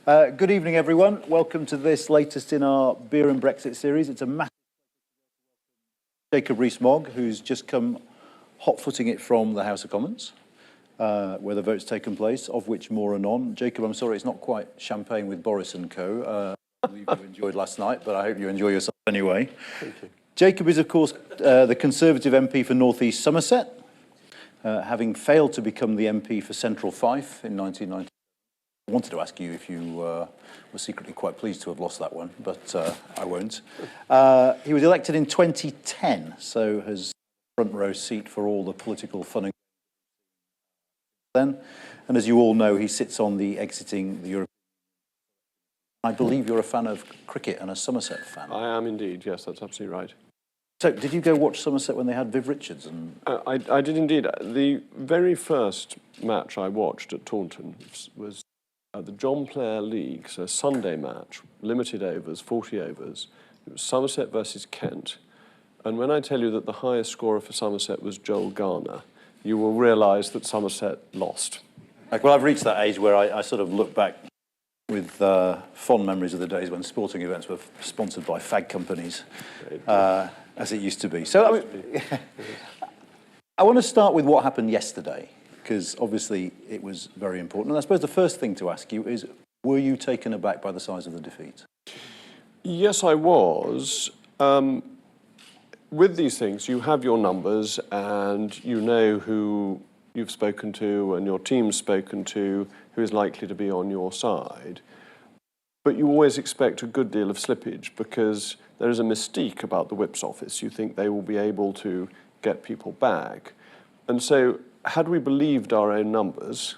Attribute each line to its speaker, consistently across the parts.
Speaker 1: Good evening, everyone. Welcome to this latest in our Beer and Brexit series. It's a massive Jacob Rees-Mogg, who's just come hot-footing it from the House of Commons, where the vote's taken place, of which more anon. Jacob, I'm sorry, it's not quite champagne with Boris and co. I believe you enjoyed last night, but I hope you enjoy yourself anyway.
Speaker 2: Thank you.
Speaker 1: Jacob is, of course, the Conservative MP for North East Somerset, having failed to become the MP for Central Fife in 1990. I wanted to ask you if you were secretly quite pleased to have lost that one, but I won't. He was elected in 2010, so has front row seat for all the political fun and then. And as you all know, he sits on the exiting the European. I believe you're a fan of cricket and a Somerset fan.
Speaker 2: I am indeed, yes, that's absolutely right.
Speaker 1: So, did you go watch Somerset when they had Viv Richards? And
Speaker 2: I did indeed. The very first match I watched at Taunton was the John Player League, so a Sunday match, limited overs, 40 overs. It was Somerset versus Kent. And when I tell you that the highest scorer for Somerset was Joel Garner, you will realise that Somerset lost.
Speaker 1: Well, I've reached that age where I sort of look back with fond memories of the days when sporting events were sponsored by fag companies, as it used to be. So, I mean, I want to start with what happened yesterday, because obviously it was very important. And I suppose the first thing to ask you is, were you taken aback by the size of the defeat?
Speaker 2: Yes, I was. With these things, you have your numbers and you know who you've spoken to and your team's spoken to, who is likely to be on your side. But you always expect a good deal of slippage because there is a mystique about the Whip's office. You think they will be able to get people back. And so, had we believed our own numbers,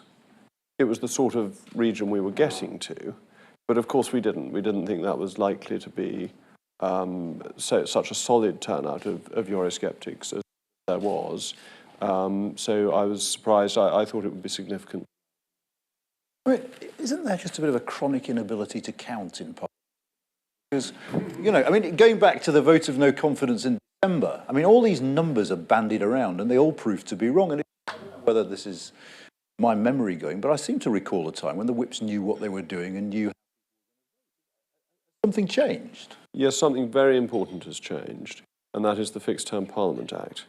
Speaker 2: it was the sort of region we were getting to. But of course we didn't. We didn't think that was likely to be such a solid turnout of Eurosceptics as there was. So I was surprised. I thought it would be significant.
Speaker 1: I mean, isn't there just a bit of a chronic inability to count in Parliament? Because, you know, I mean, going back to the vote of no confidence in December, I mean, all these numbers are bandied around and they all prove to be wrong. And whether this is my memory going, but I seem to recall a time when the Whips knew what they were doing and knew something changed.
Speaker 2: Yes, something very important has changed, and that is the Fixed Term Parliament Act.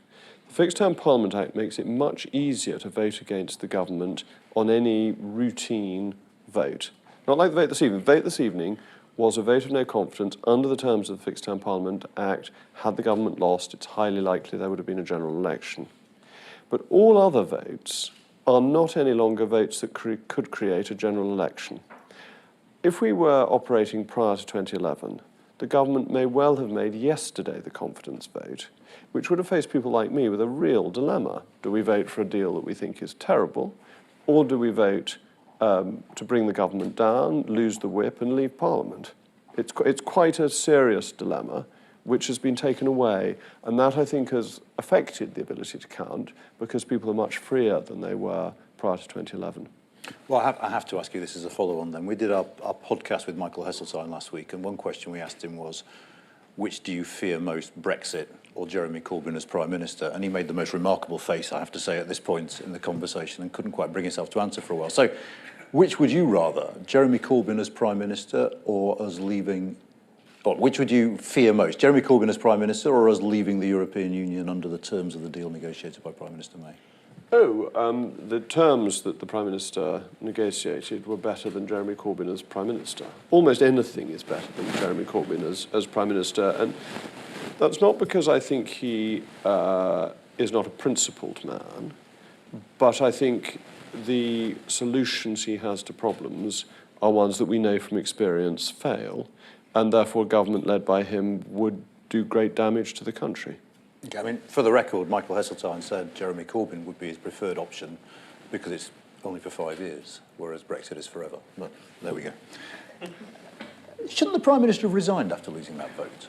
Speaker 2: The Fixed Term Parliament Act makes it much easier to vote against the government on any routine vote. Not like the vote this evening. The vote this evening was a vote of no confidence under the terms of the Fixed Term Parliament Act. Had the government lost, it's highly likely there would have been a general election. But all other votes are not any longer votes that could create a general election. If we were operating prior to 2011, the government may well have made yesterday the confidence vote, which would have faced people like me with a real dilemma. Do we vote for a deal that we think is terrible, or do we vote to bring the government down, lose the whip, and leave Parliament? It's quite a serious dilemma, which has been taken away, and that, I think, has affected the ability to count because people are much freer than they were prior to 2011.
Speaker 1: Well, I have to ask you this as a follow-on then. We did our podcast with Michael Heseltine last week, and one question we asked him was, which do you fear most, Brexit or Jeremy Corbyn as Prime Minister? And he made the most remarkable face, I have to say, at this point in the conversation and couldn't quite bring himself to answer for a while. So, which would you rather, Jeremy Corbyn as Prime Minister or us leaving... Well, which would you fear most, Jeremy Corbyn as Prime Minister or us leaving the European Union under the terms of the deal negotiated by Prime Minister May?
Speaker 2: The terms that the Prime Minister negotiated were better than Jeremy Corbyn as Prime Minister. Almost anything is better than Jeremy Corbyn as Prime Minister, and that's not because I think he is not a principled man, but I think the solutions he has to problems are ones that we know from experience fail, and therefore a government led by him would do great damage to the country.
Speaker 1: Okay, I mean, for the record, Michael Heseltine said Jeremy Corbyn would be his preferred option because it's only for 5 years, whereas Brexit is forever. But there we go. Shouldn't the Prime Minister have resigned after losing that vote?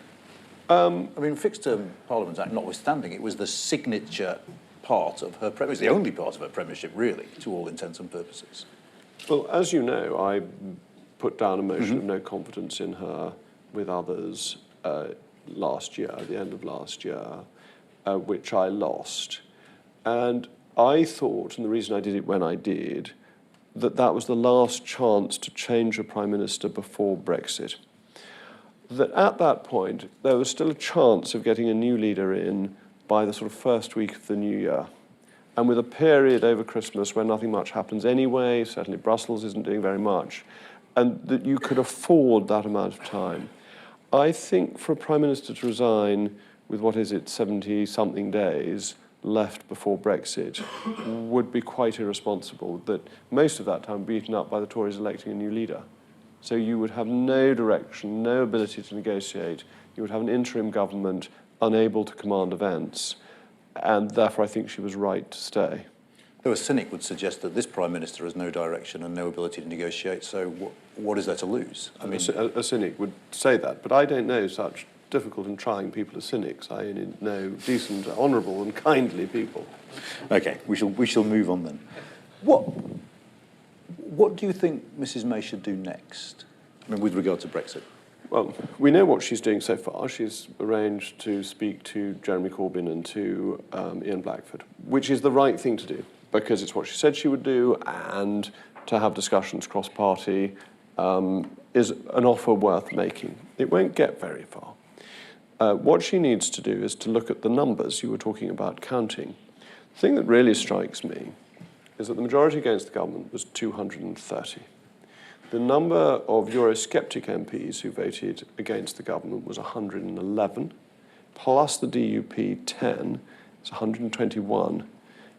Speaker 1: I mean, Fixed Term Parliament Act notwithstanding, it was the signature part of her premiership, the only part of her premiership, really, to all intents and purposes.
Speaker 2: Well, as you know, I put down a motion of no confidence in her with others last year, at the end of last year, which I lost. And I thought, and the reason I did it when I did, that was the last chance to change a Prime Minister before Brexit. That at that point, there was still a chance of getting a new leader in by the sort of first week of the new year. And with a period over Christmas where nothing much happens anyway, certainly Brussels isn't doing very much, and that you could afford that amount of time. I think for a Prime Minister to resign with, 70-something days left before Brexit would be quite irresponsible, that most of that time beaten up by the Tories electing a new leader. So you would have no direction, no ability to negotiate. You would have an interim government unable to command events, and therefore I think she was right to stay.
Speaker 1: Though a cynic would suggest that this Prime Minister has no direction and no ability to negotiate, so what is there to lose? I mean,
Speaker 2: a cynic would say that, but I don't know such difficult and trying people as cynics. I only know decent, honourable and kindly people.
Speaker 1: OK, we shall move on then. What do you think Mrs May should do next, I mean, with regard to Brexit?
Speaker 2: Well, we know what she's doing so far. She's arranged to speak to Jeremy Corbyn and to Ian Blackford, which is the right thing to do, because it's what she said she would do, and to have discussions cross-party is an offer worth making. It won't get very far. What she needs to do is to look at the numbers you were talking about counting. The thing that really strikes me is that the majority against the government was 230. The number of Eurosceptic MPs who voted against the government was 111, plus the DUP 10, it's 121.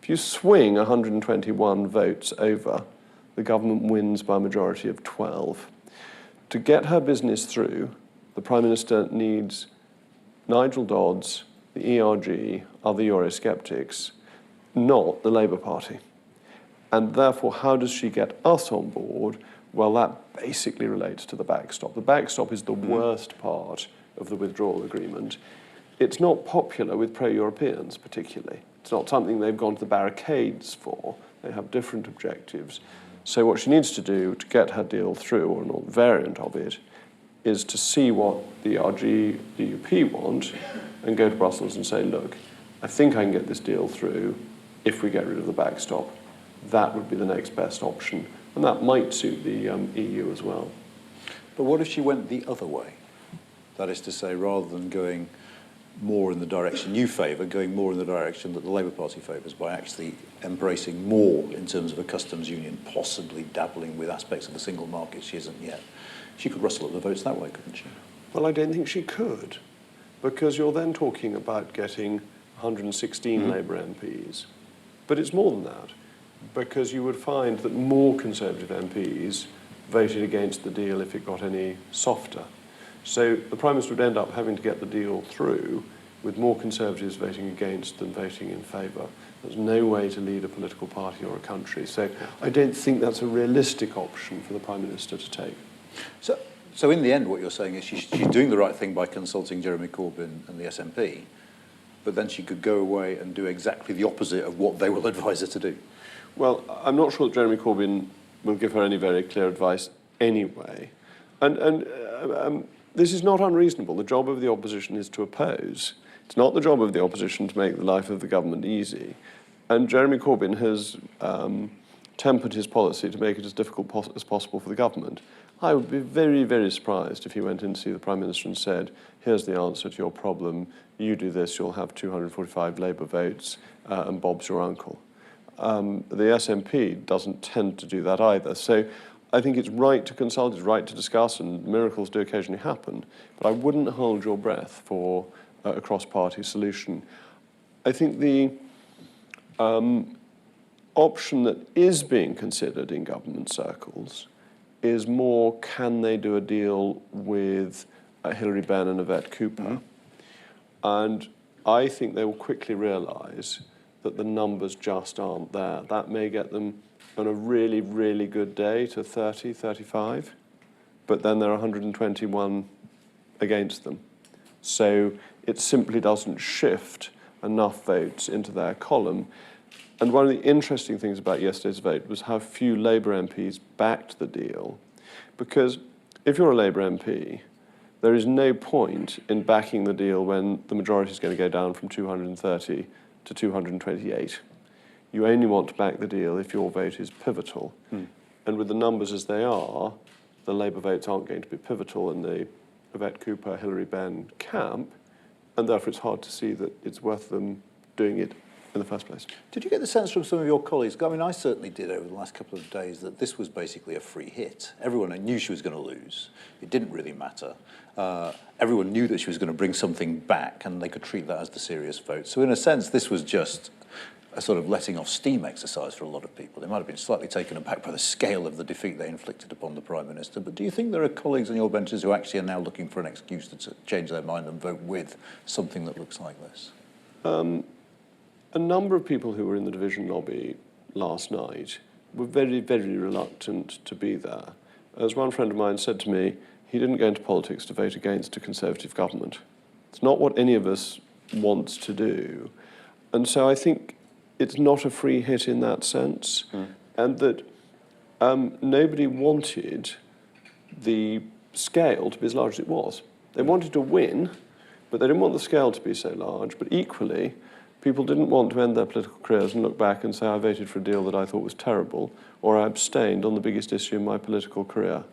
Speaker 2: If you swing 121 votes over, the government wins by a majority of 12. To get her business through, the Prime Minister needs Nigel Dodds, the ERG, other Eurosceptics, not the Labour Party. And therefore, how does she get us on board? Well, that basically relates to the backstop. The backstop is the worst part of the withdrawal agreement. It's not popular with pro-Europeans, particularly. It's not something they've gone to the barricades for. They have different objectives. So what she needs to do to get her deal through, or a variant of it, is to see what the RG, DUP want and go to Brussels and say, look, I think I can get this deal through if we get rid of the backstop. That would be the next best option. And that might suit the EU as well.
Speaker 1: But what if she went the other way? That is to say, rather than going more in the direction you favour, going more in the direction that the Labour Party favours by actually embracing more in terms of a customs union, possibly dabbling with aspects of the single market she isn't yet. She could rustle up the votes that way, couldn't she?
Speaker 2: Well, I don't think she could, because you're then talking about getting 116 Labour MPs. But it's more than that, because you would find that more Conservative MPs voted against the deal if it got any softer. So the Prime Minister would end up having to get the deal through with more Conservatives voting against than voting in favour. There's no way to lead a political party or a country. So I don't think that's a realistic option for the Prime Minister to take.
Speaker 1: So in the end, what you're saying is she's doing the right thing by consulting Jeremy Corbyn and the SNP, but then she could go away and do exactly the opposite of what they will advise her to do.
Speaker 2: Well, I'm not sure that Jeremy Corbyn will give her any very clear advice anyway. And this is not unreasonable. The job of the opposition is to oppose. It's not the job of the opposition to make the life of the government easy. And Jeremy Corbyn has tempered his policy to make it as difficult as possible for the government. I would be very, very surprised if he went in to see the Prime Minister and said, here's the answer to your problem, you do this, you'll have 245 Labour votes, and Bob's your uncle. The SNP doesn't tend to do that either. So I think it's right to consult, it's right to discuss, and miracles do occasionally happen, but I wouldn't hold your breath for a cross-party solution. I think the option that is being considered in government circles is more, can they do a deal with Hilary Benn and Yvette Cooper? And I think they will quickly realise that the numbers just aren't there. That may get them on a really, really good day to 30, 35, but then there are 121 against them. So it simply doesn't shift enough votes into their column. And one of the interesting things about yesterday's vote was how few Labour MPs backed the deal. Because if you're a Labour MP, there is no point in backing the deal when the majority is going to go down from 230 to 228. You only want to back the deal if your vote is pivotal. And with the numbers as they are, the Labour votes aren't going to be pivotal in the Yvette Cooper, Hilary Benn camp, and therefore it's hard to see that it's worth them doing it in the first place.
Speaker 1: Did you get the sense from some of your colleagues, I mean, I certainly did over the last couple of days, that this was basically a free hit? Everyone knew she was going to lose. It didn't really matter. Everyone knew that she was going to bring something back, and they could treat that as the serious vote. So in a sense, this was just a sort of letting off steam exercise for a lot of people. They might have been slightly taken aback by the scale of the defeat they inflicted upon the Prime Minister. But do you think there are colleagues on your benches who actually are now looking for an excuse to change their mind and vote with something that looks like this?
Speaker 2: A number of people who were in the division lobby last night were very, very reluctant to be there. As one friend of mine said to me, he didn't go into politics to vote against a Conservative government. It's not what any of us wants to do. And so I think it's not a free hit in that sense, and that nobody wanted the scale to be as large as it was. They wanted to win, but they didn't want the scale to be so large. But equally, people didn't want to end their political careers and look back and say, I voted for a deal that I thought was terrible, or I abstained on the biggest issue in my political career.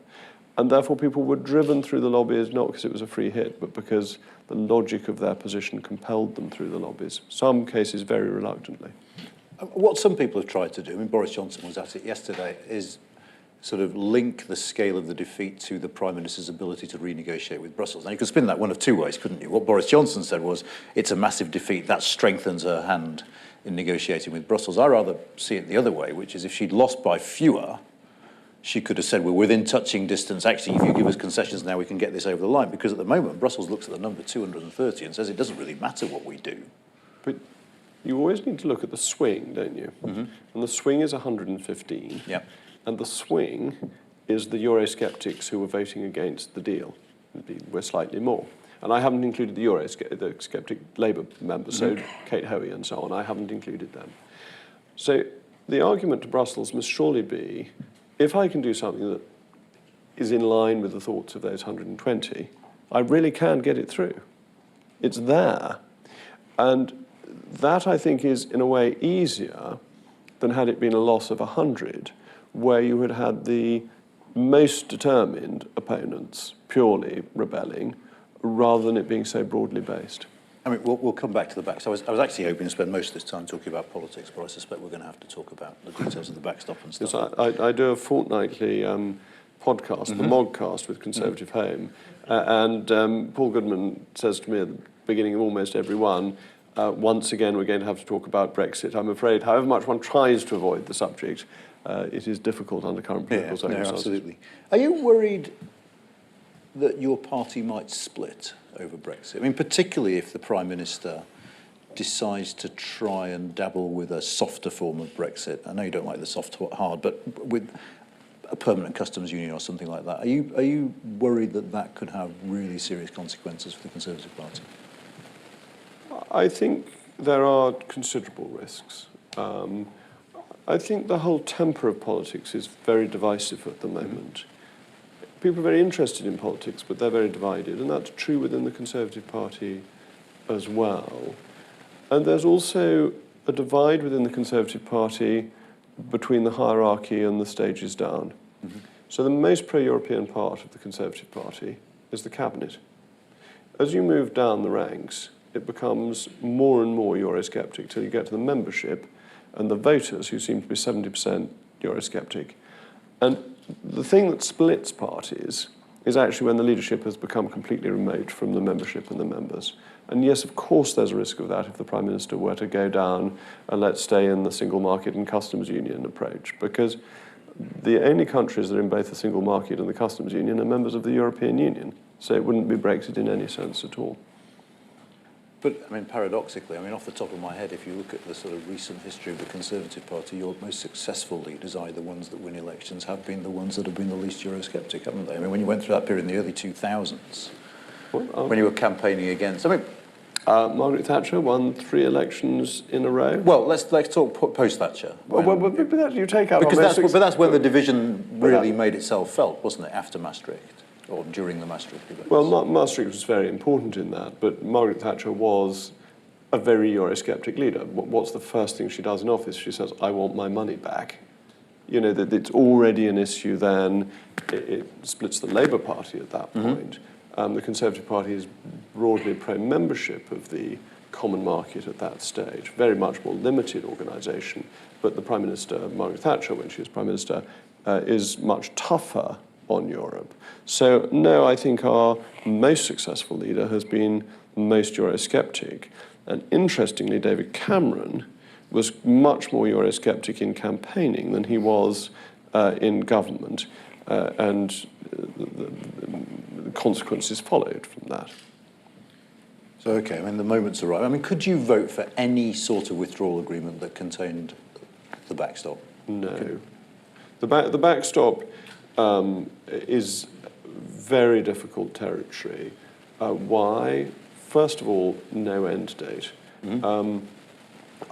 Speaker 2: And therefore people were driven through the lobbies, not because it was a free hit, but because the logic of their position compelled them through the lobbies, some cases very reluctantly.
Speaker 1: What some people have tried to do, I mean, Boris Johnson was at it yesterday, is sort of link the scale of the defeat to the Prime Minister's ability to renegotiate with Brussels. Now, you could spin that one of two ways, couldn't you? What Boris Johnson said was, it's a massive defeat, that strengthens her hand in negotiating with Brussels. I rather see it the other way, which is if she'd lost by fewer, she could have said, we're within touching distance. Actually, if you give us concessions now, we can get this over the line. Because at the moment, Brussels looks at the number 230 and says it doesn't really matter what we do.
Speaker 2: But you always need to look at the swing, don't you? Mm-hmm. And the swing is 115.
Speaker 1: Yeah.
Speaker 2: And the swing is the Eurosceptics who were voting against the deal. We're slightly more. And I haven't included the Eurosceptic Labour members, so Kate Hoey and so on. I haven't included them. So the argument to Brussels must surely be, if I can do something that is in line with the thoughts of those 120, I really can get it through. It's there. And that, I think, is, in a way, easier than had it been a loss of 100, where you had had the most determined opponents purely rebelling, rather than it being so broadly based.
Speaker 1: I mean, we'll come back to the backstop. I was actually hoping to spend most of this time talking about politics, but I suspect we're going to have to talk about the details of the backstop and stuff.
Speaker 2: Yes, I do a fortnightly podcast, the Moggcast with Conservative Home, and Paul Goodman says to me at the beginning of almost every one, once again we're going to have to talk about Brexit. I'm afraid, however much one tries to avoid the subject, it is difficult under current political circumstances.
Speaker 1: No, absolutely. Are you worried that your party might split over Brexit? I mean, particularly if the Prime Minister decides to try and dabble with a softer form of Brexit. I know you don't like the soft hard, but with a permanent customs union or something like that. Are you worried that that could have really serious consequences for the Conservative Party?
Speaker 2: I think there are considerable risks. I think the whole temper of politics is very divisive at the moment. People are very interested in politics, but they're very divided, and that's true within the Conservative Party as well. And there's also a divide within the Conservative Party between the hierarchy and the stages down. Mm-hmm. So the most pro-European part of the Conservative Party is the cabinet. As you move down the ranks, it becomes more and more Eurosceptic till you get to the membership and the voters, who seem to be 70% Eurosceptic. And the thing that splits parties is actually when the leadership has become completely remote from the membership and the members. And yes, of course there's a risk of that if the Prime Minister were to go down and let's stay in the single market and customs union approach, because the only countries that are in both the single market and the customs union are members of the European Union. So it wouldn't be Brexit in any sense at all.
Speaker 1: But, I mean, paradoxically, I mean, off the top of my head, if you look at the sort of recent history of the Conservative Party, your most successful leaders, either the ones that win elections, have been the ones that have been the least Eurosceptic, haven't they? I mean, when you went through that period in the early 2000s, when you were campaigning against... I mean,
Speaker 2: Margaret Thatcher won 3 elections in a row.
Speaker 1: Well, let's talk post-Thatcher.
Speaker 2: But that you take out...
Speaker 1: But that's when the division really made itself felt, wasn't it, after Maastricht? Or during the Maastricht debates?
Speaker 2: Well, Maastricht was very important in that, but Margaret Thatcher was a very Eurosceptic leader. What's the first thing she does in office? She says, I want my money back. that it's already an issue then. It splits the Labour Party at that point. The Conservative Party is broadly pro-membership of the common market at that stage, very much more limited organisation. But the Prime Minister, Margaret Thatcher, when she was Prime Minister, is much tougher on Europe. So, no, I think our most successful leader has been most Eurosceptic. And interestingly, David Cameron was much more Eurosceptic in campaigning than he was in government. And the consequences followed from that.
Speaker 1: So, okay, I mean, the moment's arrived. I mean, could you vote for any sort of withdrawal agreement that contained the backstop?
Speaker 2: No. The backstop is very difficult territory. Why? First of all, no end date.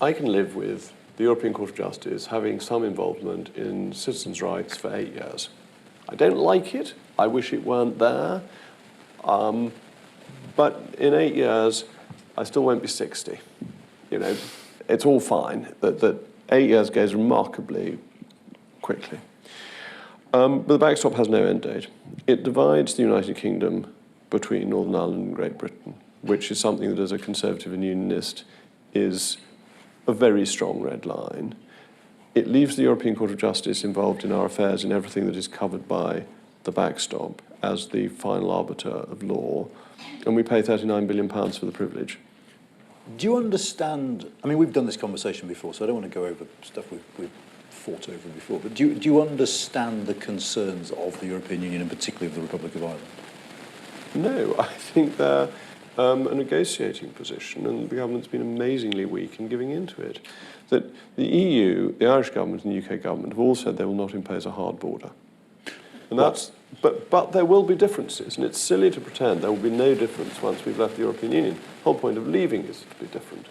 Speaker 2: I can live with the European Court of Justice having some involvement in citizens' rights for 8 years. I don't like it. I wish it weren't there. But in 8 years, I still won't be 60. It's all fine. That 8 years goes remarkably quickly. But the backstop has no end date. It divides the United Kingdom between Northern Ireland and Great Britain, which is something that, as a Conservative and Unionist, is a very strong red line. It leaves the European Court of Justice involved in our affairs in everything that is covered by the backstop as the final arbiter of law, and we pay £39 billion for the privilege.
Speaker 1: Do you understand, I mean, we've done this conversation before, so I don't want to go over stuff we've fought over before, but do you understand the concerns of the European Union, and particularly of the Republic of Ireland?
Speaker 2: No, I think they're a negotiating position, and the government's been amazingly weak in giving into it. That the EU, the Irish government and the UK government have all said they will not impose a hard border. And that's, but there will be differences, and it's silly to pretend there will be no difference once we've left the European Union. The whole point of leaving is to be different.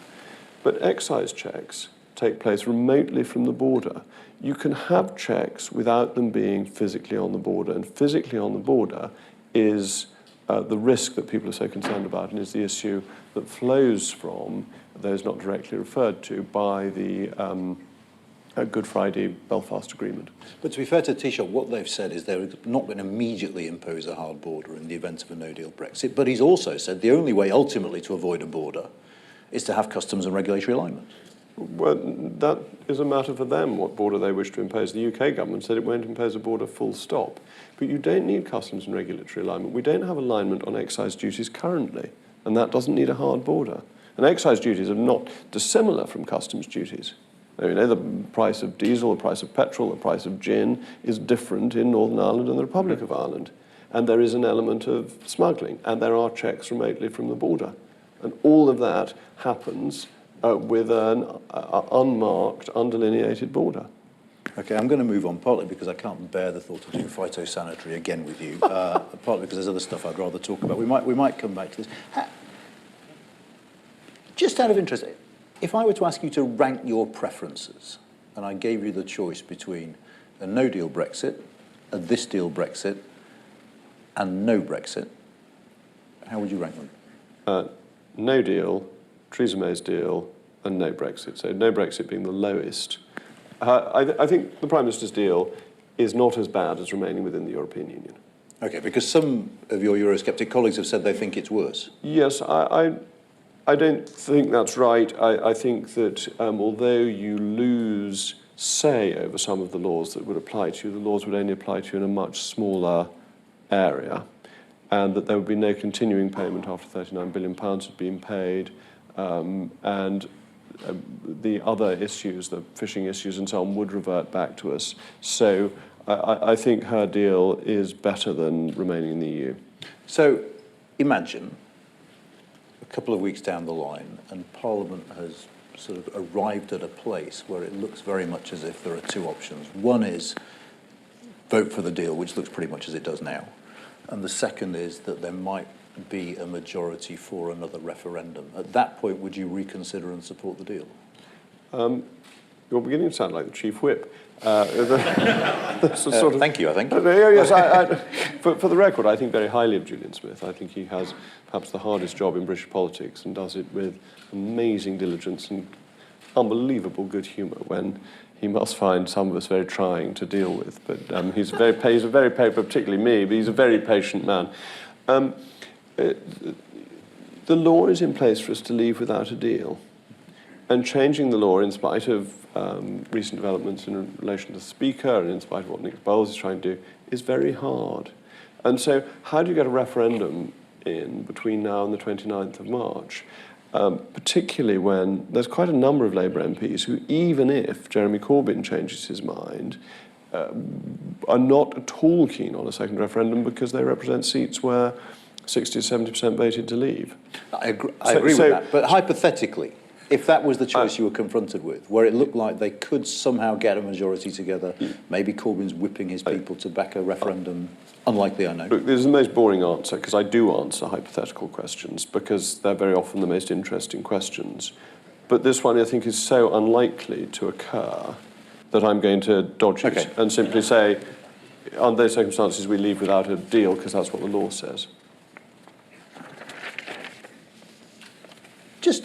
Speaker 2: But excise checks take place remotely from the border. You can have checks without them being physically on the border, and physically on the border is the risk that people are so concerned about, and is the issue that flows from those not directly referred to by the Good Friday Belfast Agreement.
Speaker 1: But to be fair to Taoiseach, what they've said is they're not going to immediately impose a hard border in the event of a no-deal Brexit, but he's also said the only way ultimately to avoid a border is to have customs and regulatory alignment.
Speaker 2: Well, that is a matter for them, what border they wish to impose. The UK government said it won't impose a border full stop. But you don't need customs and regulatory alignment. We don't have alignment on excise duties currently, and that doesn't need a hard border. And excise duties are not dissimilar from customs duties. I mean, the price of diesel, the price of petrol, the price of gin is different in Northern Ireland and the Republic of Ireland. And there is an element of smuggling, and there are checks remotely from the border. And all of that happens with an unmarked, undelineated border.
Speaker 1: Okay, I'm going to move on, partly because I can't bear the thought of doing phytosanitary again with you, partly because there's other stuff I'd rather talk about. We might come back to this. Just out of interest, if I were to ask you to rank your preferences, and I gave you the choice between a no-deal Brexit, a this-deal Brexit, and no Brexit, how would you rank them?
Speaker 2: No deal, Theresa May's deal, and no Brexit. So no Brexit being the lowest. I think the Prime Minister's deal is not as bad as remaining within the European Union.
Speaker 1: Okay, because some of your Eurosceptic colleagues have said they think it's worse.
Speaker 2: Yes, I don't think that's right. I think that although you lose say over some of the laws that would apply to you, the laws would only apply to you in a much smaller area, and that there would be no continuing payment after £39 billion had been paid, and the other issues, the fishing issues and so on, would revert back to us. So I think her deal is better than remaining in the EU.
Speaker 1: So imagine a couple of weeks down the line and Parliament has sort of arrived at a place where it looks very much as if there are two options. One is vote for the deal, which looks pretty much as it does now. And the second is that there might be a majority for another referendum. At that point, would you reconsider and support the deal?
Speaker 2: You're beginning to sound like the Chief Whip.
Speaker 1: Thank you, I think.
Speaker 2: Yes, for the record, I think very highly of Julian Smith. I think he has perhaps the hardest job in British politics and does it with amazing diligence and unbelievable good humour when he must find some of us very trying to deal with. But he's a very particularly me, but he's a very patient man. The law is in place for us to leave without a deal. And changing the law in spite of recent developments in relation to the Speaker and in spite of what Nick Bowles is trying to do is very hard. And so how do you get a referendum in between now and the 29th of March? Particularly when there's quite a number of Labour MPs who, even if Jeremy Corbyn changes his mind, are not at all keen on a second referendum because they represent seats where 60 to 70% voted to leave.
Speaker 1: I agree with that, but hypothetically, if that was the choice you were confronted with, where it looked like they could somehow get a majority together, maybe Corbyn's whipping his people to back a referendum, unlikely, I know.
Speaker 2: Look, this is the most boring answer, because I do answer hypothetical questions, because they're very often the most interesting questions. But this one, I think, is so unlikely to occur that I'm going to dodge it and simply say, under those circumstances, we leave without a deal, because that's what the law says.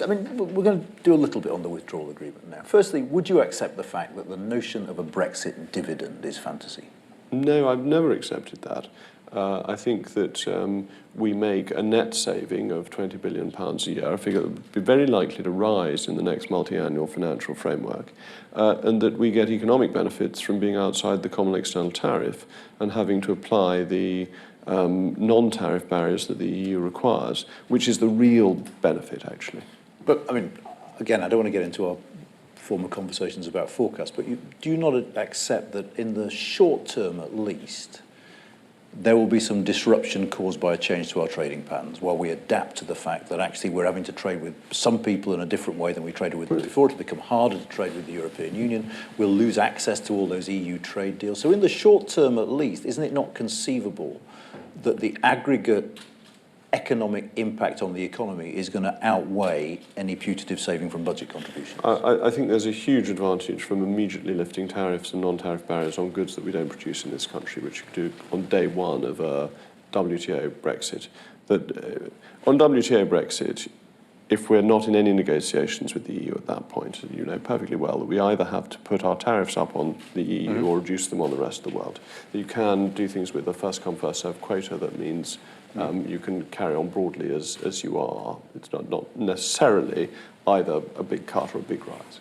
Speaker 1: We're going to do a little bit on the withdrawal agreement now. Firstly, would you accept the fact that the notion of a Brexit dividend is fantasy?
Speaker 2: No, I've never accepted that. I think that we make a net saving of £20 billion a year, a figure that would be very likely to rise in the next multi-annual financial framework, and that we get economic benefits from being outside the common external tariff and having to apply the non-tariff barriers that the EU requires, which is the real benefit, actually.
Speaker 1: But, again, I don't want to get into our former conversations about forecasts, but do you not accept that in the short term at least, there will be some disruption caused by a change to our trading patterns while we adapt to the fact that actually we're having to trade with some people in a different way than we traded with them before. It'll become harder to trade with the European Union. We'll lose access to all those EU trade deals. So in the short term at least, isn't it not conceivable that the aggregate economic impact on the economy is going to outweigh any putative saving from budget contributions?
Speaker 2: I think there's a huge advantage from immediately lifting tariffs and non-tariff barriers on goods that we don't produce in this country, which you do on day one of a WTO Brexit. That on WTO Brexit, if we're not in any negotiations with the EU at that point, you know perfectly well that we either have to put our tariffs up on the EU or reduce them on the rest of the world. You can do things with a first-come, first-served quota that means you can carry on broadly as you are. It's not necessarily either a big cut or a big rise.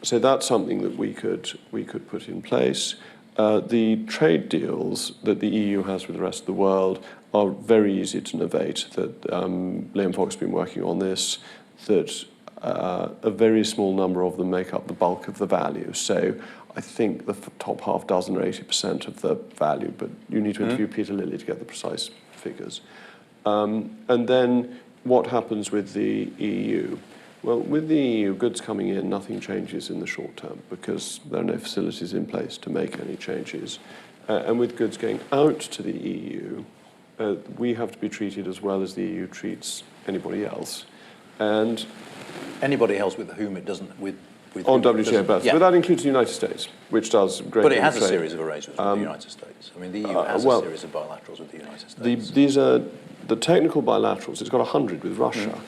Speaker 2: So that's something that we could put in place. The trade deals that the EU has with the rest of the world are very easy to novate. That Liam Fox has been working on this. That a very small number of them make up the bulk of the value. So I think the top half dozen are 80% of the value, but you need to interview Peter Lilly to get the precise figures. And then what happens with the EU? Well, with the EU, goods coming in, nothing changes in the short term because there are no facilities in place to make any changes. And with goods going out to the EU, we have to be treated as well as the EU treats anybody else. And
Speaker 1: anybody else with whom it doesn't,
Speaker 2: on WTO basis. Yeah. But that includes the United States, which does great.
Speaker 1: But it has a series of arrangements with the United States. I mean, the EU has a series of bilaterals with the United States.
Speaker 2: These are the technical bilaterals. It's got 100 with Russia.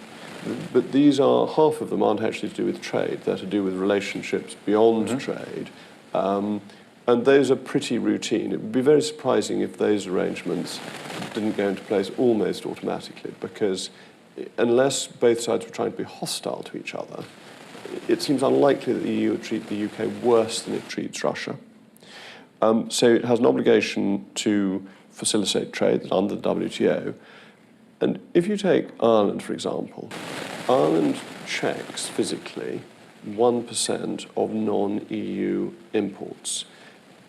Speaker 2: But these are, half of them aren't actually to do with trade. They're to do with relationships beyond trade. And those are pretty routine. It would be very surprising if those arrangements didn't go into place almost automatically, because unless both sides were trying to be hostile to each other, it seems unlikely that the EU would treat the UK worse than it treats Russia. So it has an obligation to facilitate trade under the WTO. And if you take Ireland, for example, Ireland checks physically 1% of non-EU imports.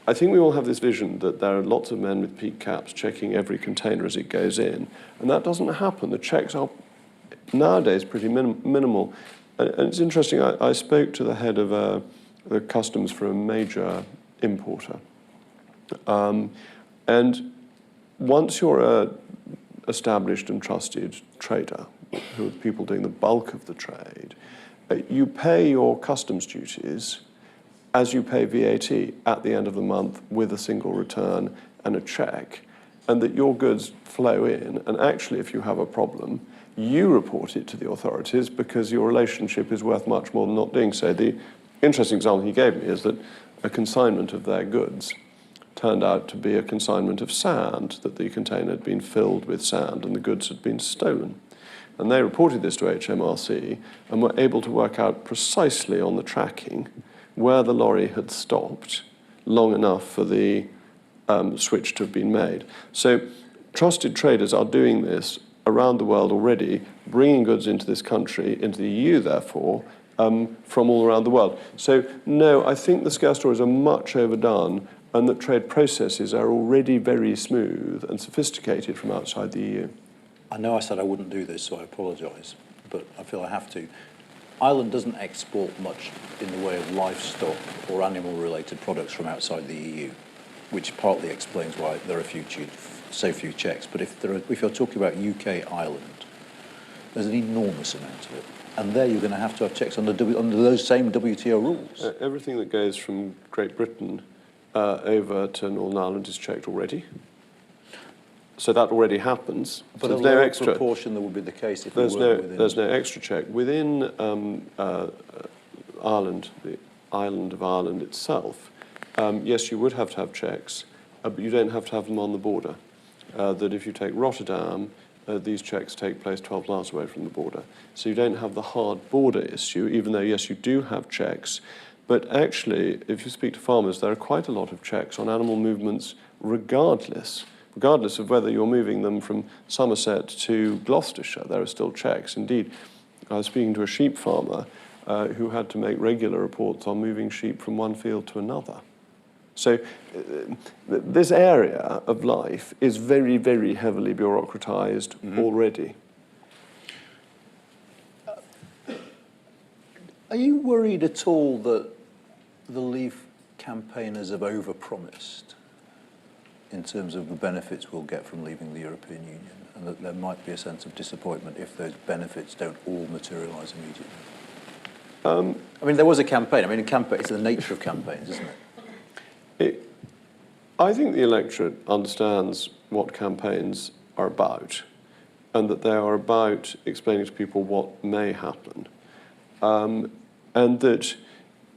Speaker 2: I think we all have this vision that there are lots of men with peak caps checking every container as it goes in, and that doesn't happen. The checks are nowadays pretty minimal. And it's interesting, I spoke to the head of the customs for a major importer. And once you're a established and trusted trader, who are the people doing the bulk of the trade, you pay your customs duties as you pay VAT at the end of the month with a single return and a check, and that your goods flow in, and actually if you have a problem, you report it to the authorities because your relationship is worth much more than not doing so. interesting example he gave me is that a consignment of their goods turned out to be a consignment of sand, that the container had been filled with sand and the goods had been stolen. And they reported this to HMRC and were able to work out precisely on the tracking where the lorry had stopped long enough for the switch to have been made. So trusted traders are doing this around the world already, bringing goods into this country, into the EU therefore, from all around the world. So no, I think the scare stories are much overdone, and that trade processes are already very smooth and sophisticated from outside the EU.
Speaker 1: I know I said I wouldn't do this, so I apologise, but I feel I have to. Ireland doesn't export much in the way of livestock or animal-related products from outside the EU, which partly explains why there are so few checks. But if you're talking about UK, Ireland, there's an enormous amount of it. And there you're going to have checks under those same WTO rules.
Speaker 2: Everything that goes from Great Britain over to Northern Ireland is checked already. So that already happens.
Speaker 1: But
Speaker 2: so
Speaker 1: a lower proportion that would be the case if
Speaker 2: there's no extra check. Within Ireland, the island of Ireland itself, yes, you would have to have checks, but you don't have to have them on the border. That if you take Rotterdam, these checks take place 12 miles away from the border. So you don't have the hard border issue, even though, yes, you do have checks. But actually, if you speak to farmers, there are quite a lot of checks on animal movements regardless of whether you're moving them from Somerset to Gloucestershire. There are still checks. Indeed, I was speaking to a sheep farmer who had to make regular reports on moving sheep from one field to another. So this area of life is very, very heavily bureaucratized already.
Speaker 1: Are you worried at all that the Leave campaigners have overpromised in terms of the benefits we'll get from leaving the European Union, and that there might be a sense of disappointment if those benefits don't all materialise immediately? I mean, there was a campaign. I mean, it's the nature of campaigns, isn't it?
Speaker 2: I think the electorate understands what campaigns are about, and that they are about explaining to people what may happen. And that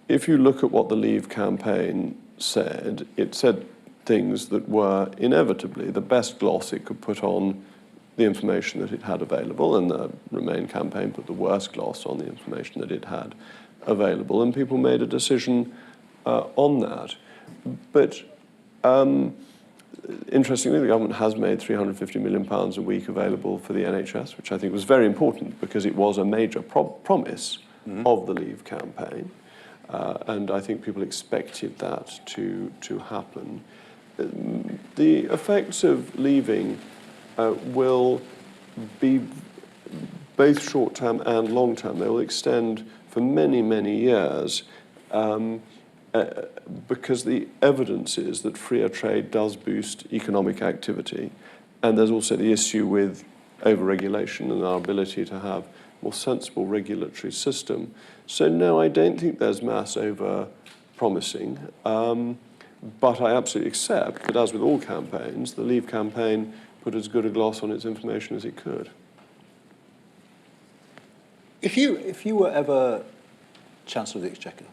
Speaker 2: if you look at what the Leave campaign said, it said things that were inevitably the best gloss it could put on the information that it had available, and the Remain campaign put the worst gloss on the information that it had available, and people made a decision on that. But interestingly, the government has made £350 million a week available for the NHS, which I think was very important because it was a major promise of the Leave campaign. And I think people expected that to happen. The effects of leaving will be both short-term and long-term. They will extend for many, many years because the evidence is that freer trade does boost economic activity. And there's also the issue with over-regulation and our ability to have a more sensible regulatory system. So no, I don't think there's mass over-promising. But I absolutely accept that, as with all campaigns, the Leave campaign put as good a gloss on its information as it could.
Speaker 1: If you were ever Chancellor of the Exchequer,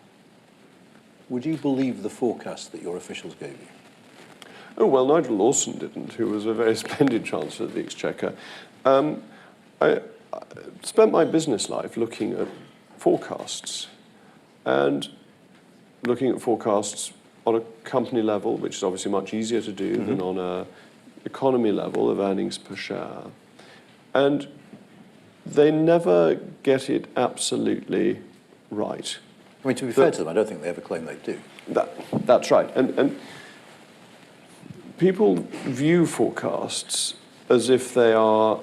Speaker 1: would you believe the forecast that your officials gave you?
Speaker 2: Oh, well, Nigel Lawson didn't, who was a very splendid Chancellor of the Exchequer. I spent my business life looking at forecasts, and looking at forecasts on a company level, which is obviously much easier to do than on an economy level of earnings per share. And they never get it absolutely right.
Speaker 1: I mean, to be fair to them, I don't think they ever claim they do.
Speaker 2: That's right. And people view forecasts as if they are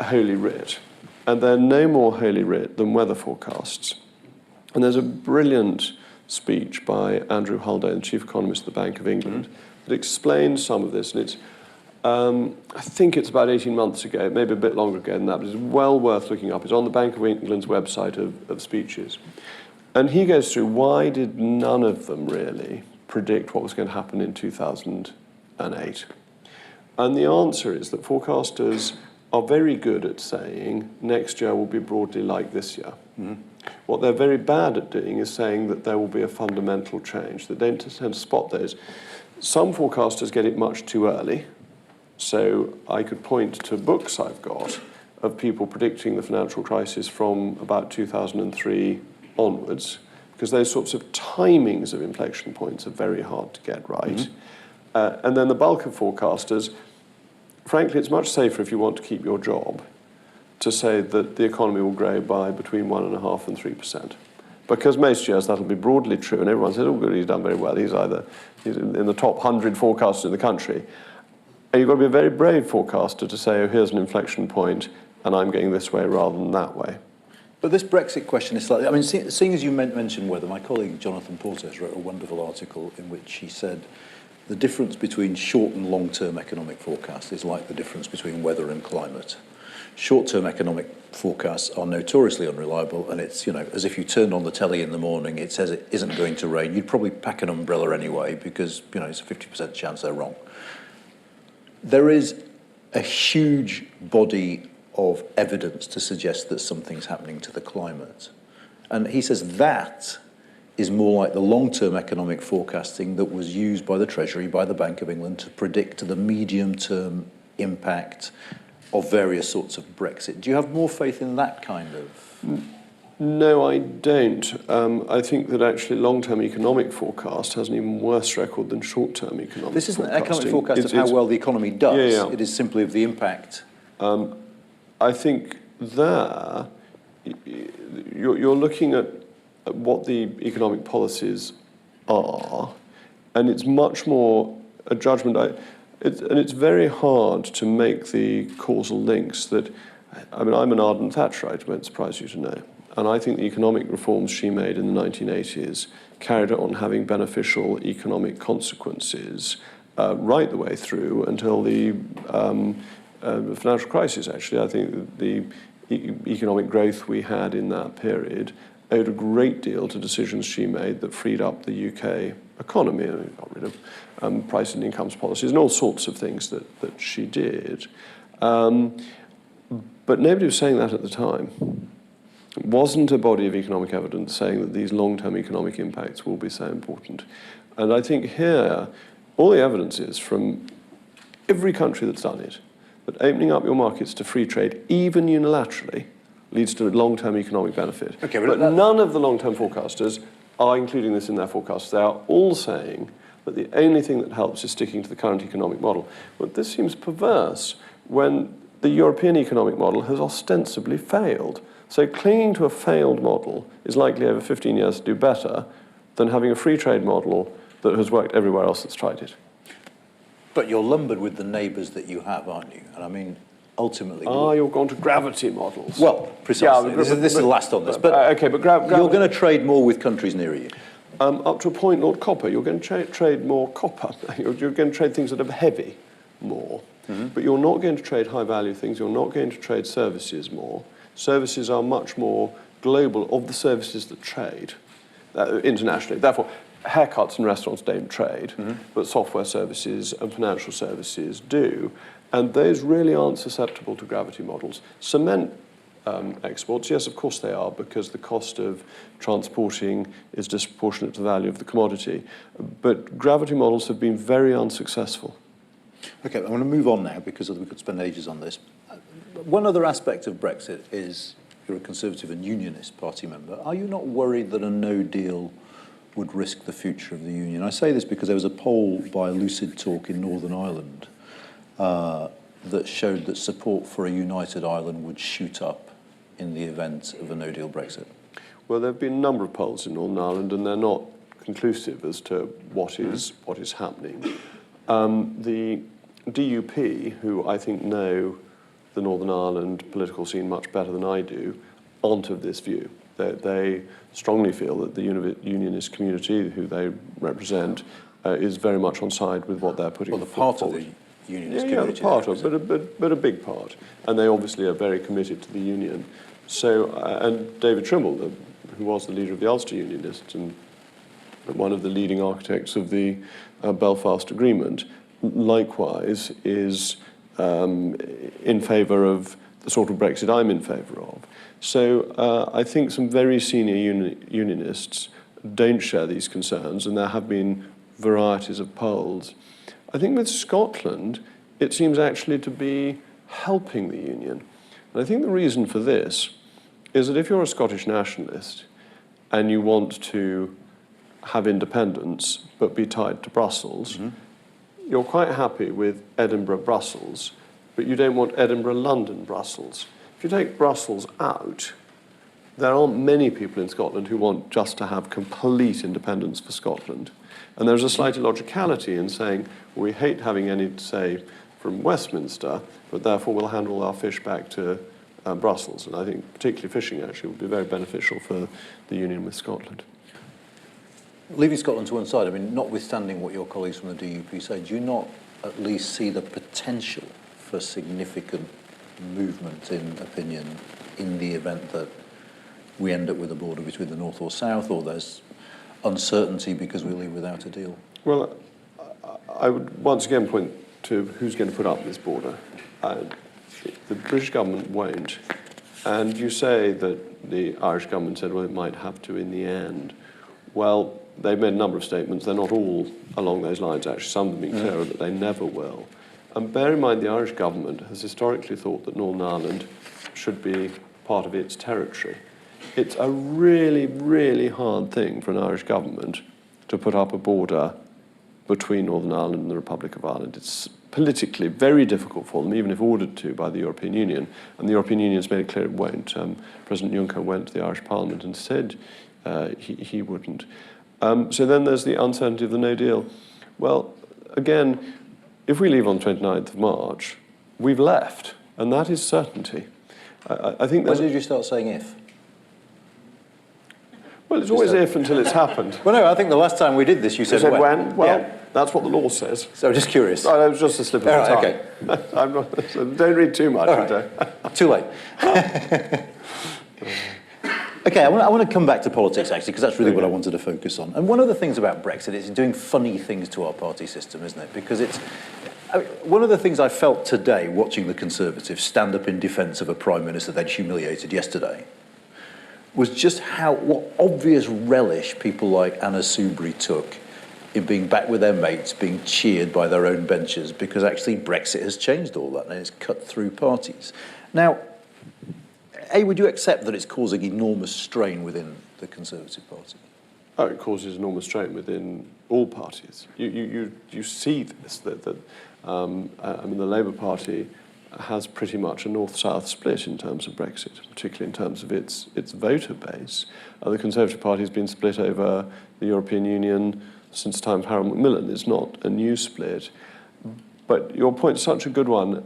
Speaker 2: holy writ. And they're no more holy writ than weather forecasts. And there's a brilliant speech by Andrew Haldane, Chief Economist of the Bank of England, that explains some of this. And it's, I think it's about 18 months ago, maybe a bit longer ago than that, but it's well worth looking up. It's on the Bank of England's website of speeches. And he goes through why did none of them really predict what was going to happen in 2008. And the answer is that forecasters are very good at saying next year will be broadly like this year. What they're very bad at doing is saying that there will be a fundamental change. They don't tend to spot those. Some forecasters get it much too early. So I could point to books I've got of people predicting the financial crisis from about 2003 onwards, because those sorts of timings of inflection points are very hard to get right. And then the bulk of forecasters, frankly, it's much safer if you want to keep your job to say that the economy will grow by between 1.5% and 3%. Because most years that'll be broadly true, and everyone says, oh, good, he's done very well. He's in the top 100 forecasters in the country. And you've got to be a very brave forecaster to say, oh, here's an inflection point, and I'm going this way rather than that way.
Speaker 1: But this Brexit question is slightly, I mean, seeing as you mentioned weather, my colleague Jonathan Portes wrote a wonderful article in which he said the difference between short and long-term economic forecasts is like the difference between weather and climate. Short-term economic forecasts are notoriously unreliable, and it's, as if you turned on the telly in the morning, it says it isn't going to rain. You'd probably pack an umbrella anyway because, it's a 50% chance they're wrong. There is a huge body of evidence to suggest that something's happening to the climate. And he says that is more like the long-term economic forecasting that was used by the Treasury, by the Bank of England, to predict the medium-term impact of various sorts of Brexit. Do you have more faith in that kind of?
Speaker 2: No, I don't. I think that actually long-term economic forecast has an even worse record than short-term economic forecasting.
Speaker 1: This isn't an economic forecast of how well the economy does.
Speaker 2: Yeah.
Speaker 1: It is simply of the impact.
Speaker 2: I think there you're looking at what the economic policies are, and it's much more a judgment. And it's very hard to make the causal links that, I'm an ardent Thatcherite, it won't surprise you to know. And I think the economic reforms she made in the 1980s carried on having beneficial economic consequences right the way through until the financial crisis, actually. I think the economic growth we had in that period owed a great deal to decisions she made that freed up the UK economy and got rid of price and incomes policies and all sorts of things that she did. But nobody was saying that at the time. It wasn't a body of economic evidence saying that these long-term economic impacts will be so important. And I think here, all the evidence is from every country that's done it, that opening up your markets to free trade, even unilaterally, leads to long-term economic benefit.
Speaker 1: Okay,
Speaker 2: but none of the long-term forecasters are including this in their forecasts. They are all saying that the only thing that helps is sticking to the current economic model. But this seems perverse when the European economic model has ostensibly failed. So clinging to a failed model is likely over 15 years to do better than having a free trade model that has worked everywhere else that's tried it.
Speaker 1: But you're lumbered with the neighbours that you have, aren't you? And I mean, ultimately...
Speaker 2: you're going to gravity models.
Speaker 1: Well, precisely.
Speaker 2: Yeah,
Speaker 1: this is the last on this. But
Speaker 2: okay, but
Speaker 1: you're going to trade more with countries nearer you.
Speaker 2: Up to a point, Lord Copper, you're going to trade more copper. You're going to trade things that are heavy more. Mm-hmm. But you're not going to trade high-value things. You're not going to trade services more. Services are much more global of the services that trade internationally. Therefore, haircuts and restaurants don't trade, but software services and financial services do. And those really aren't susceptible to gravity models. Cement exports, yes, of course they are, because the cost of transporting is disproportionate to the value of the commodity. But gravity models have been very unsuccessful.
Speaker 1: Okay, I want to move on now because we could spend ages on this. One other aspect of Brexit is you're a Conservative and Unionist party member. Are you not worried that a no deal would risk the future of the Union? I say this because there was a poll by Lucid Talk in Northern Ireland that showed that support for a united Ireland would shoot up in the event of a no-deal Brexit.
Speaker 2: Well, there have been a number of polls in Northern Ireland, and they're not conclusive as to what is happening. The DUP, who I think know the Northern Ireland political scene much better than I do, aren't of this view. They strongly feel that the unionist community, who they represent, is very much on side with what they're putting forward.
Speaker 1: Well, the part of the unionist community.
Speaker 2: Yeah, part of, but a big part. And they obviously are very committed to the union. So, and David Trimble, who was the leader of the Ulster Unionists and one of the leading architects of the Belfast Agreement, likewise is in favour of the sort of Brexit I'm in favour of. So I think some very senior unionists don't share these concerns, and there have been varieties of polls. I think with Scotland, it seems actually to be helping the union. And I think the reason for this is that if you're a Scottish nationalist and you want to have independence but be tied to Brussels, you're quite happy with Edinburgh-Brussels, but you don't want Edinburgh-London-Brussels. If you take Brussels out, there aren't many people in Scotland who want just to have complete independence for Scotland. And there's a slight illogicality in saying, we hate having any say from Westminster, but therefore we'll hand all our fish back to Brussels. And I think particularly fishing actually would be very beneficial for the union with Scotland.
Speaker 1: Leaving Scotland to one side, I mean, notwithstanding what your colleagues from the DUP say, do you not at least see the potential for significant movement in opinion in the event that we end up with a border between the north or south, or there's uncertainty because we leave without a deal?
Speaker 2: Well, I would once again point to who's going to put up this border. The British government won't. And you say that the Irish government said, well, it might have to in the end. Well, they've made a number of statements. They're not all along those lines, actually. Some have been clearer that they never will. And bear in mind, the Irish government has historically thought that Northern Ireland should be part of its territory. It's a really, really hard thing for an Irish government to put up a border between Northern Ireland and the Republic of Ireland. It's politically very difficult for them, even if ordered to by the European Union. And the European Union has made it clear it won't. President Juncker went to the Irish Parliament and said he wouldn't. So then there's the uncertainty of the no deal. Well, again, if we leave on 29th of March, we've left, and that is certainty. I think
Speaker 1: When did you start saying if?
Speaker 2: Well, it's always if until it's happened.
Speaker 1: Well, no, I think the last time we did this, you said when.
Speaker 2: Well,
Speaker 1: yeah.
Speaker 2: That's what the law says.
Speaker 1: So just curious.
Speaker 2: Oh, it was just a slip of the tongue.
Speaker 1: Okay.
Speaker 2: I'm not, so don't read too much into it.
Speaker 1: Too late. Okay, I want to come back to politics, actually, because that's really what I wanted to focus on. And one of the things about Brexit is it's doing funny things to our party system, isn't it? Because one of the things I felt today, watching the Conservatives stand up in defence of a Prime Minister they'd humiliated yesterday, was just what obvious relish people like Anna Soubry took in being back with their mates, being cheered by their own benches, because actually Brexit has changed all that and it's cut through parties. Now, would you accept that it's causing enormous strain within the Conservative Party?
Speaker 2: Oh, it causes enormous strain within all parties. You see this, I mean, the Labour Party has pretty much a north-south split in terms of Brexit, particularly in terms of its voter base. The Conservative Party has been split over the European Union since the time of Harold Macmillan. It's not a new split. But your point's such a good one.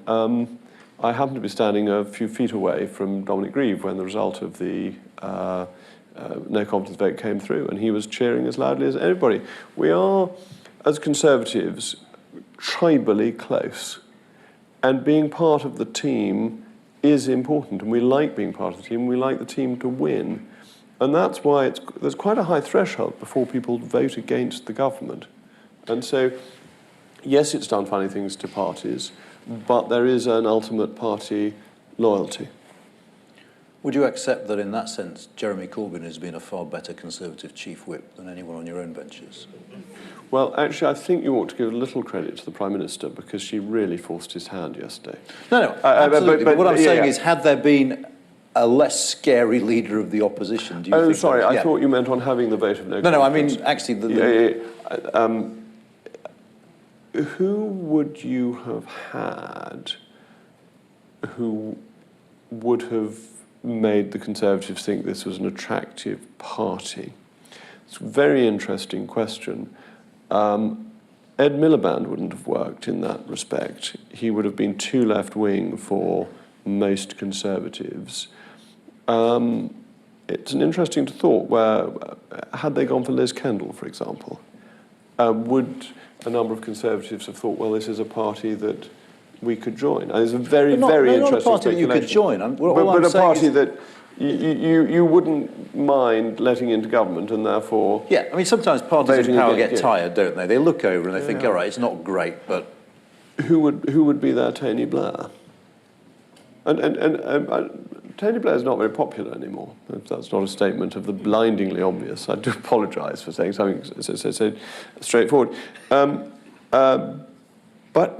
Speaker 2: I happened to be standing a few feet away from Dominic Grieve when the result of the no confidence vote came through, and he was cheering as loudly as anybody. We are, as Conservatives, tribally close. And being part of the team is important, and we like being part of the team. We like the team to win. And that's why there's quite a high threshold before people vote against the government. And so, yes, it's done funny things to parties, but there is an ultimate party loyalty.
Speaker 1: Would you accept that in that sense, Jeremy Corbyn has been a far better Conservative chief whip than anyone on your own benches?
Speaker 2: Well, actually, I think you ought to give a little credit to the Prime Minister, because she really forced his hand yesterday.
Speaker 1: No, absolutely. But what I'm saying is, had there been a less scary leader of the opposition, do you think...
Speaker 2: Oh, sorry, I thought you meant on having the vote of no confidence.
Speaker 1: No, I mean, actually...
Speaker 2: Who would you have had who would have made the Conservatives think this was an attractive party? It's a very interesting question. Ed Miliband wouldn't have worked in that respect. He would have been too left-wing for most Conservatives. It's an interesting thought where, had they gone for Liz Kendall, for example, would a number of Conservatives have thought, well, this is a party that we could join? And it's a very interesting
Speaker 1: not a party that you could join.
Speaker 2: But a party that you wouldn't mind letting into government, and therefore...
Speaker 1: Yeah, I mean, sometimes parties in power get tired, don't they? They look over and they think, all right, it's not great, but...
Speaker 2: Who would be their Tony Blair? Tony Blair's not very popular anymore. If that's not a statement of the blindingly obvious, I do apologise for saying something so straightforward. But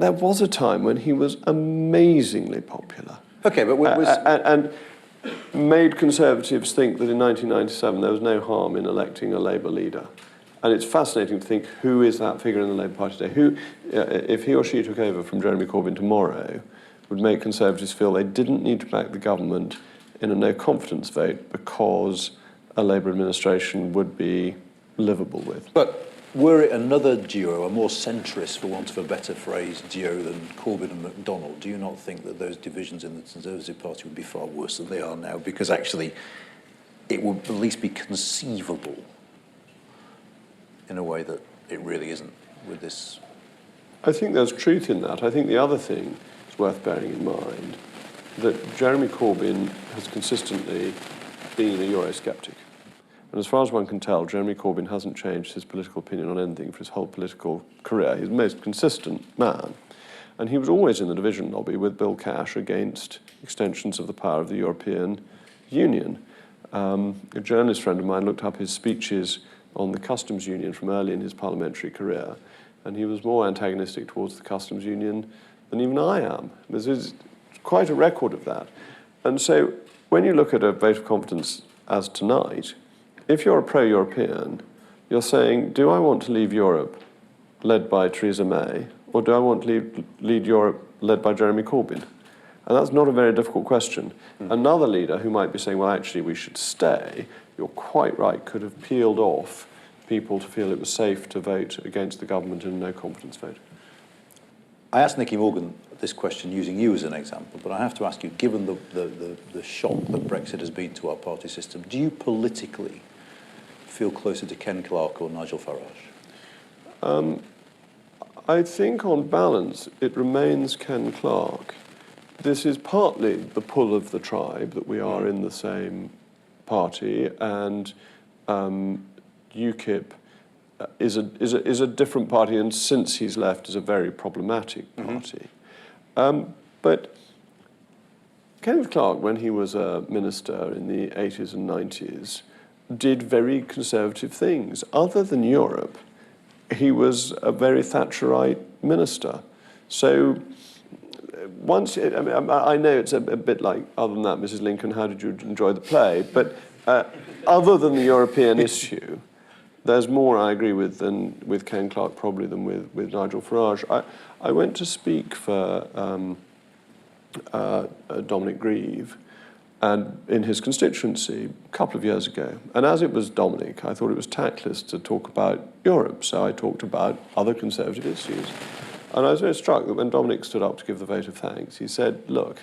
Speaker 2: there was a time when he was amazingly popular.
Speaker 1: Okay, but
Speaker 2: and made Conservatives think that in 1997 there was no harm in electing a Labour leader. And it's fascinating to think who is that figure in the Labour Party today. Who, if he or she took over from Jeremy Corbyn tomorrow, would make Conservatives feel they didn't need to back the government in a no-confidence vote because a Labour administration would be livable with.
Speaker 1: But were it another duo, a more centrist, for want of a better phrase, duo than Corbyn and MacDonald, do you not think that those divisions in the Conservative Party would be far worse than they are now? Because actually, it would at least be conceivable in a way that it really isn't with this.
Speaker 2: I think there's truth in that. I think the other thing is worth bearing in mind that Jeremy Corbyn has consistently been a Eurosceptic. And as far as one can tell, Jeremy Corbyn hasn't changed his political opinion on anything for his whole political career. He's the most consistent man. And he was always in the division lobby with Bill Cash against extensions of the power of the European Union. A journalist friend of mine looked up his speeches on the customs union from early in his parliamentary career, and he was more antagonistic towards the customs union than even I am. There's quite a record of that. And so when you look at a vote of confidence as tonight, if you're a pro-European, you're saying, do I want to leave Europe led by Theresa May, or do I want to lead Europe led by Jeremy Corbyn? And that's not a very difficult question. Another leader who might be saying, well, actually, we should stay, you're quite right, could have peeled off people to feel it was safe to vote against the government in a no-confidence vote.
Speaker 1: I asked Nicky Morgan this question using you as an example, but I have to ask you, given the shock that Brexit has been to our party system, do you politically feel closer to Ken Clarke or Nigel Farage?
Speaker 2: I think on balance it remains Ken Clarke. This is partly the pull of the tribe that we are in the same party, and UKIP is a different party, and since he's left is a very problematic party. But Kenneth Clarke, when he was a minister in the 80s and 90s, did very conservative things. Other than Europe, he was a very Thatcherite minister. So I know it's a bit like, other than that, Mrs. Lincoln, how did you enjoy the play? But other than the European issue, there's more I agree with than with Ken Clarke probably than with Nigel Farage. I went to speak for Dominic Grieve and in his constituency a couple of years ago. And as it was Dominic, I thought it was tactless to talk about Europe, so I talked about other conservative issues. And I was very struck that when Dominic stood up to give the vote of thanks, he said, look,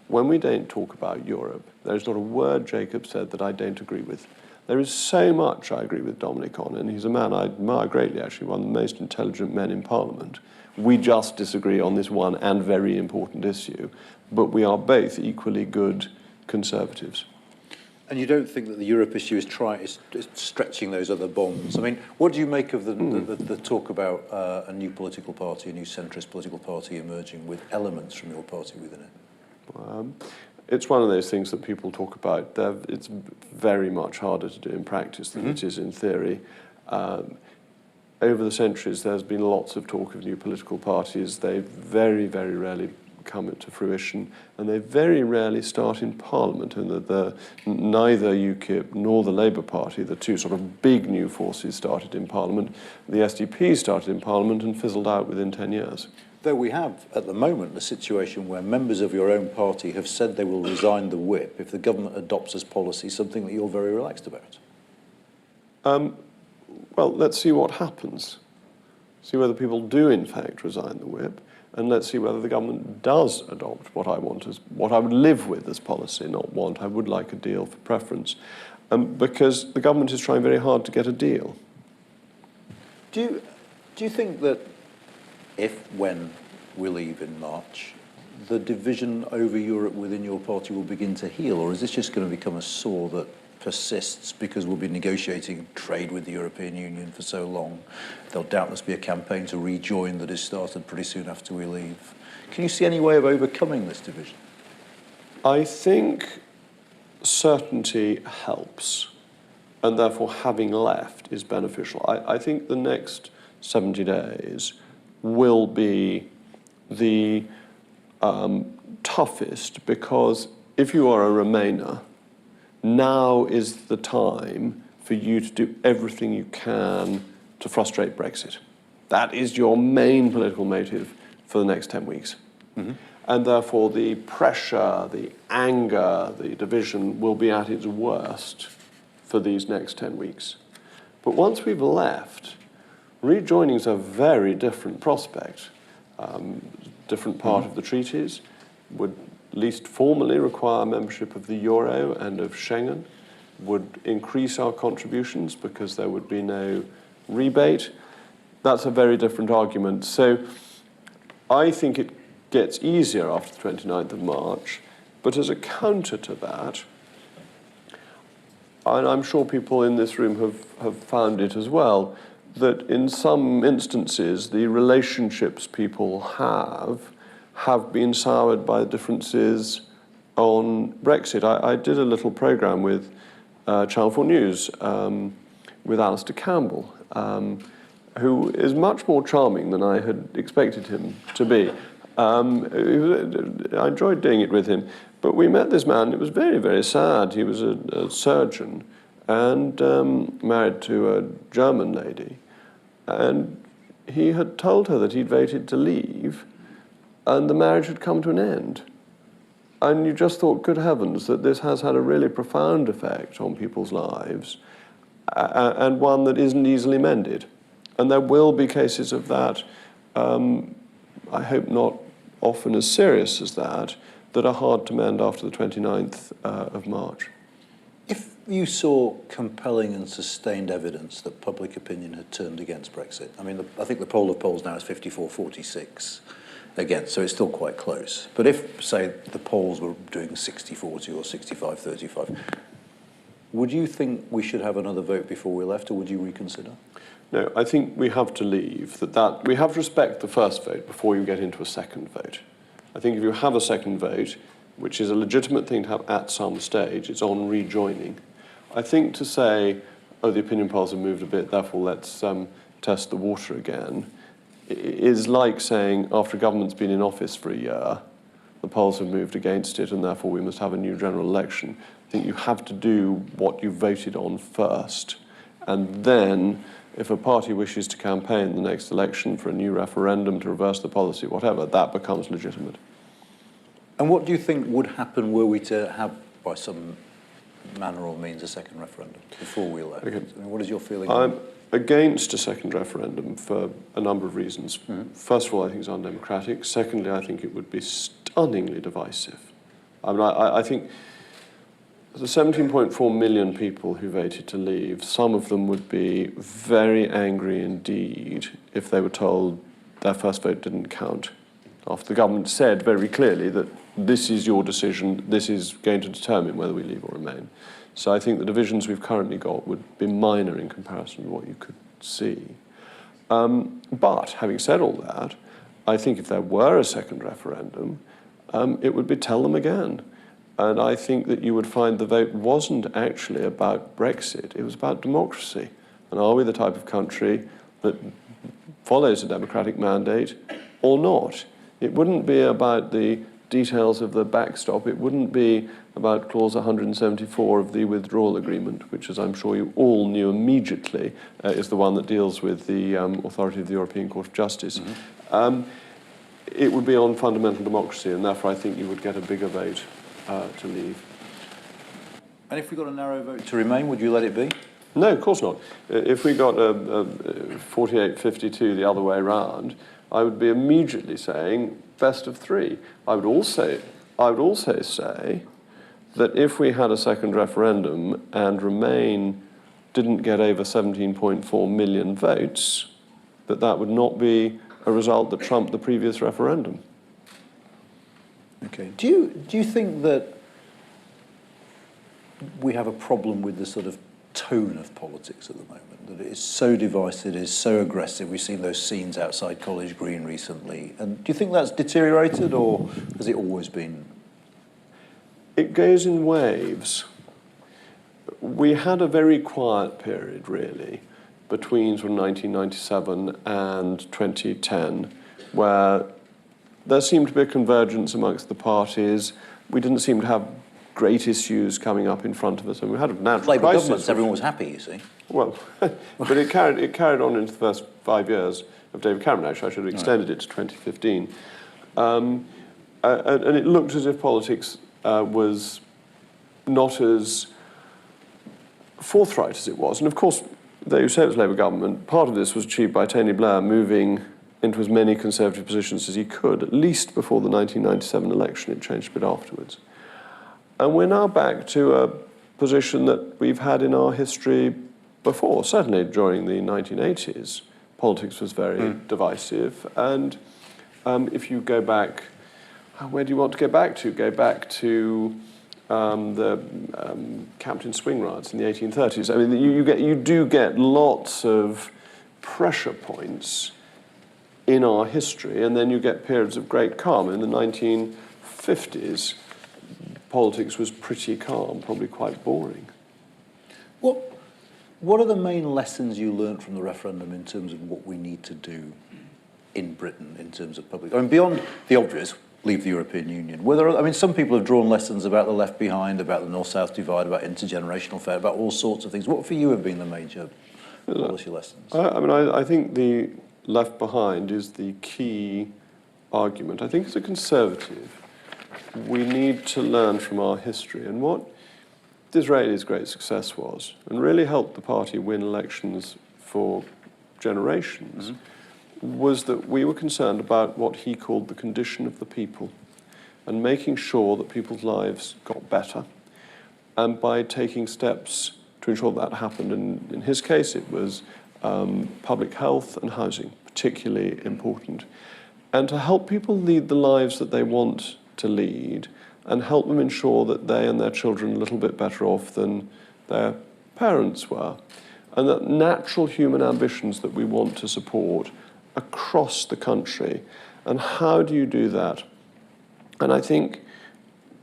Speaker 2: when we don't talk about Europe, there's not a word Jacob said that I don't agree with. There is so much I agree with Dominic on, and he's a man I admire greatly, actually, one of the most intelligent men in Parliament. We just disagree on this one and very important issue, but we are both equally good Conservatives.
Speaker 1: And you don't think that the Europe issue is stretching those other bonds? I mean, what do you make of the talk about a new political party, a new centrist political party emerging with elements from your party within it?
Speaker 2: It's one of those things that people talk about. It's very much harder to do in practice than it is in theory. Over the centuries, there's been lots of talk of new political parties. They very, very rarely come into fruition, and they very rarely start in Parliament, and neither UKIP nor the Labour Party, the two sort of big new forces, started in Parliament. The SDP started in Parliament and fizzled out within 10 years.
Speaker 1: Though we have, at the moment, a situation where members of your own party have said they will resign the whip if the government adopts as policy something that you're very relaxed about.
Speaker 2: Well, let's see what happens. See whether people do, in fact, resign the whip, and let's see whether the government does adopt what I want as what I would live with as policy, not want. I would like a deal for preference, because the government is trying very hard to get a deal.
Speaker 1: Do you think that when we leave in March, the division over Europe within your party will begin to heal, or is this just going to become a sore that persists because we'll be negotiating trade with the European Union for so long? There'll doubtless be a campaign to rejoin that is started pretty soon after we leave. Can you see any way of overcoming this division?
Speaker 2: I think certainty helps, and therefore having left is beneficial. I think the next 70 days will be the toughest, because if you are a Remainer, now is the time for you to do everything you can to frustrate Brexit. That is your main political motive for the next 10 weeks. Mm-hmm. And therefore the pressure, the anger, the division will be at its worst for these next 10 weeks. But once we've left, rejoining is a very different prospect. Different part of the treaties would at least formally require membership of the Euro and of Schengen, would increase our contributions because there would be no rebate. That's a very different argument. So I think it gets easier after the 29th of March, but as a counter to that, and I'm sure people in this room have found it as well, that in some instances the relationships people have been soured by differences on Brexit. I did a little programme with Channel 4 News with Alistair Campbell, who is much more charming than I had expected him to be. I enjoyed doing it with him, but we met this man. It was very, very sad. He was a surgeon and married to a German lady, and he had told her that he'd voted to leave and the marriage had come to an end. And you just thought, good heavens, that this has had a really profound effect on people's lives, and one that isn't easily mended. And there will be cases of that, I hope not often as serious as that are hard to mend after the 29th of March.
Speaker 1: If you saw compelling and sustained evidence that public opinion had turned against Brexit, I mean, I think the poll of polls now is 54-46 against, so it's still quite close. But if, say, the polls were doing 60-40 or 65-35, would you think we should have another vote before we left, or would you reconsider?
Speaker 2: No, I think we have to leave. That we have to respect the first vote before you get into a second vote. I think if you have a second vote, which is a legitimate thing to have at some stage, it's on rejoining. I think to say, oh, the opinion polls have moved a bit, therefore let's test the water again, is like saying after a government's been in office for a year, the polls have moved against it and therefore we must have a new general election. I think you have to do what you voted on first, and then if a party wishes to campaign the next election for a new referendum to reverse the policy, whatever, that becomes legitimate.
Speaker 1: And what do you think would happen were we to have, by some manner or means, a second referendum before we left? Okay. I mean, what is your feeling?
Speaker 2: I'm against a second referendum for a number of reasons. Mm-hmm. First of all, I think it's undemocratic. Secondly, I think it would be stunningly divisive. I mean, I think the 17.4 million people who voted to leave, some of them would be very angry indeed if they were told their first vote didn't count, after the government said very clearly that this is your decision, this is going to determine whether we leave or remain. So I think the divisions we've currently got would be minor in comparison to what you could see. But having said all that, I think if there were a second referendum, it would be tell them again. And I think that you would find the vote wasn't actually about Brexit, it was about democracy. And are we the type of country that follows a democratic mandate or not? It wouldn't be about the details of the backstop, it wouldn't be about clause 174 of the withdrawal agreement, which, as I'm sure you all knew immediately, is the one that deals with the authority of the European Court of Justice. Mm-hmm. It would be on fundamental democracy, and therefore I think you would get a bigger vote to leave.
Speaker 1: And if we got a narrow vote to remain, would you let it be?
Speaker 2: No, of course not. If we got a 48-52 the other way around, I would be immediately saying best of three. I would also say that if we had a second referendum and Remain didn't get over 17.4 million votes, that would not be a result that trumped the previous referendum.
Speaker 1: Okay. Do you think that we have a problem with the sort of tone of politics at the moment, that it is so divisive, it is so aggressive? We've seen those scenes outside College Green recently. And do you think that's deteriorated, or has it always been?
Speaker 2: it goes in waves. We had a very quiet period, really, between sort of 1997 and 2010, where there seemed to be a convergence amongst the parties. We didn't seem to have great issues coming up in front of us, and we had a natural
Speaker 1: Labour
Speaker 2: crisis.
Speaker 1: governments, everyone was happy, you see.
Speaker 2: Well, but it carried on into the first 5 years of David Cameron. Actually, I should have extended it to 2015. And it looked as if politics was not as forthright as it was. And of course, though you say it was Labour government, part of this was achieved by Tony Blair moving into as many Conservative positions as he could, at least before the 1997 election. It changed a bit afterwards. And we're now back to a position that we've had in our history before. Certainly during the 1980s, politics was very divisive. And if you go back, where do you want to go back to? Go back to the Captain Swing riots in the 1830s. I mean, you do get lots of pressure points in our history, and then you get periods of great calm. In the 1950s, politics was pretty calm, probably quite boring.
Speaker 1: What are the main lessons you learned from the referendum in terms of what we need to do in Britain in terms of public... I mean, beyond the obvious, leave the European Union. Some people have drawn lessons about the left behind, about the north-south divide, about intergenerational fair, about all sorts of things. What for you have been the major policy lessons?
Speaker 2: I think the left behind is the key argument. I think as a Conservative, we need to learn from our history. And what Disraeli's great success was, and really helped the party win elections for generations, was that we were concerned about what he called the condition of the people and making sure that people's lives got better. And by taking steps to ensure that happened, and in his case it was public health and housing, particularly important, and to help people lead the lives that they want to lead and help them ensure that they and their children are a little bit better off than their parents were. And that natural human ambitions that we want to support across the country. And how do you do that? And I think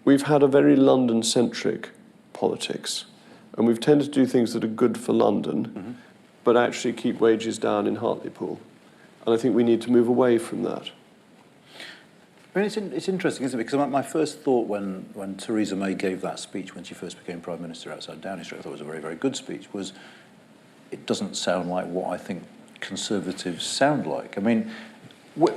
Speaker 2: we've had a very London-centric politics, and we've tended to do things that are good for London, but actually keep wages down in Hartlepool. And I think we need to move away from that.
Speaker 1: I mean, it's interesting, isn't it? Because my first thought when Theresa May gave that speech when she first became Prime Minister outside Downing Street, I thought it was a very, very good speech, was it doesn't sound like what I think Conservatives sound like. I mean,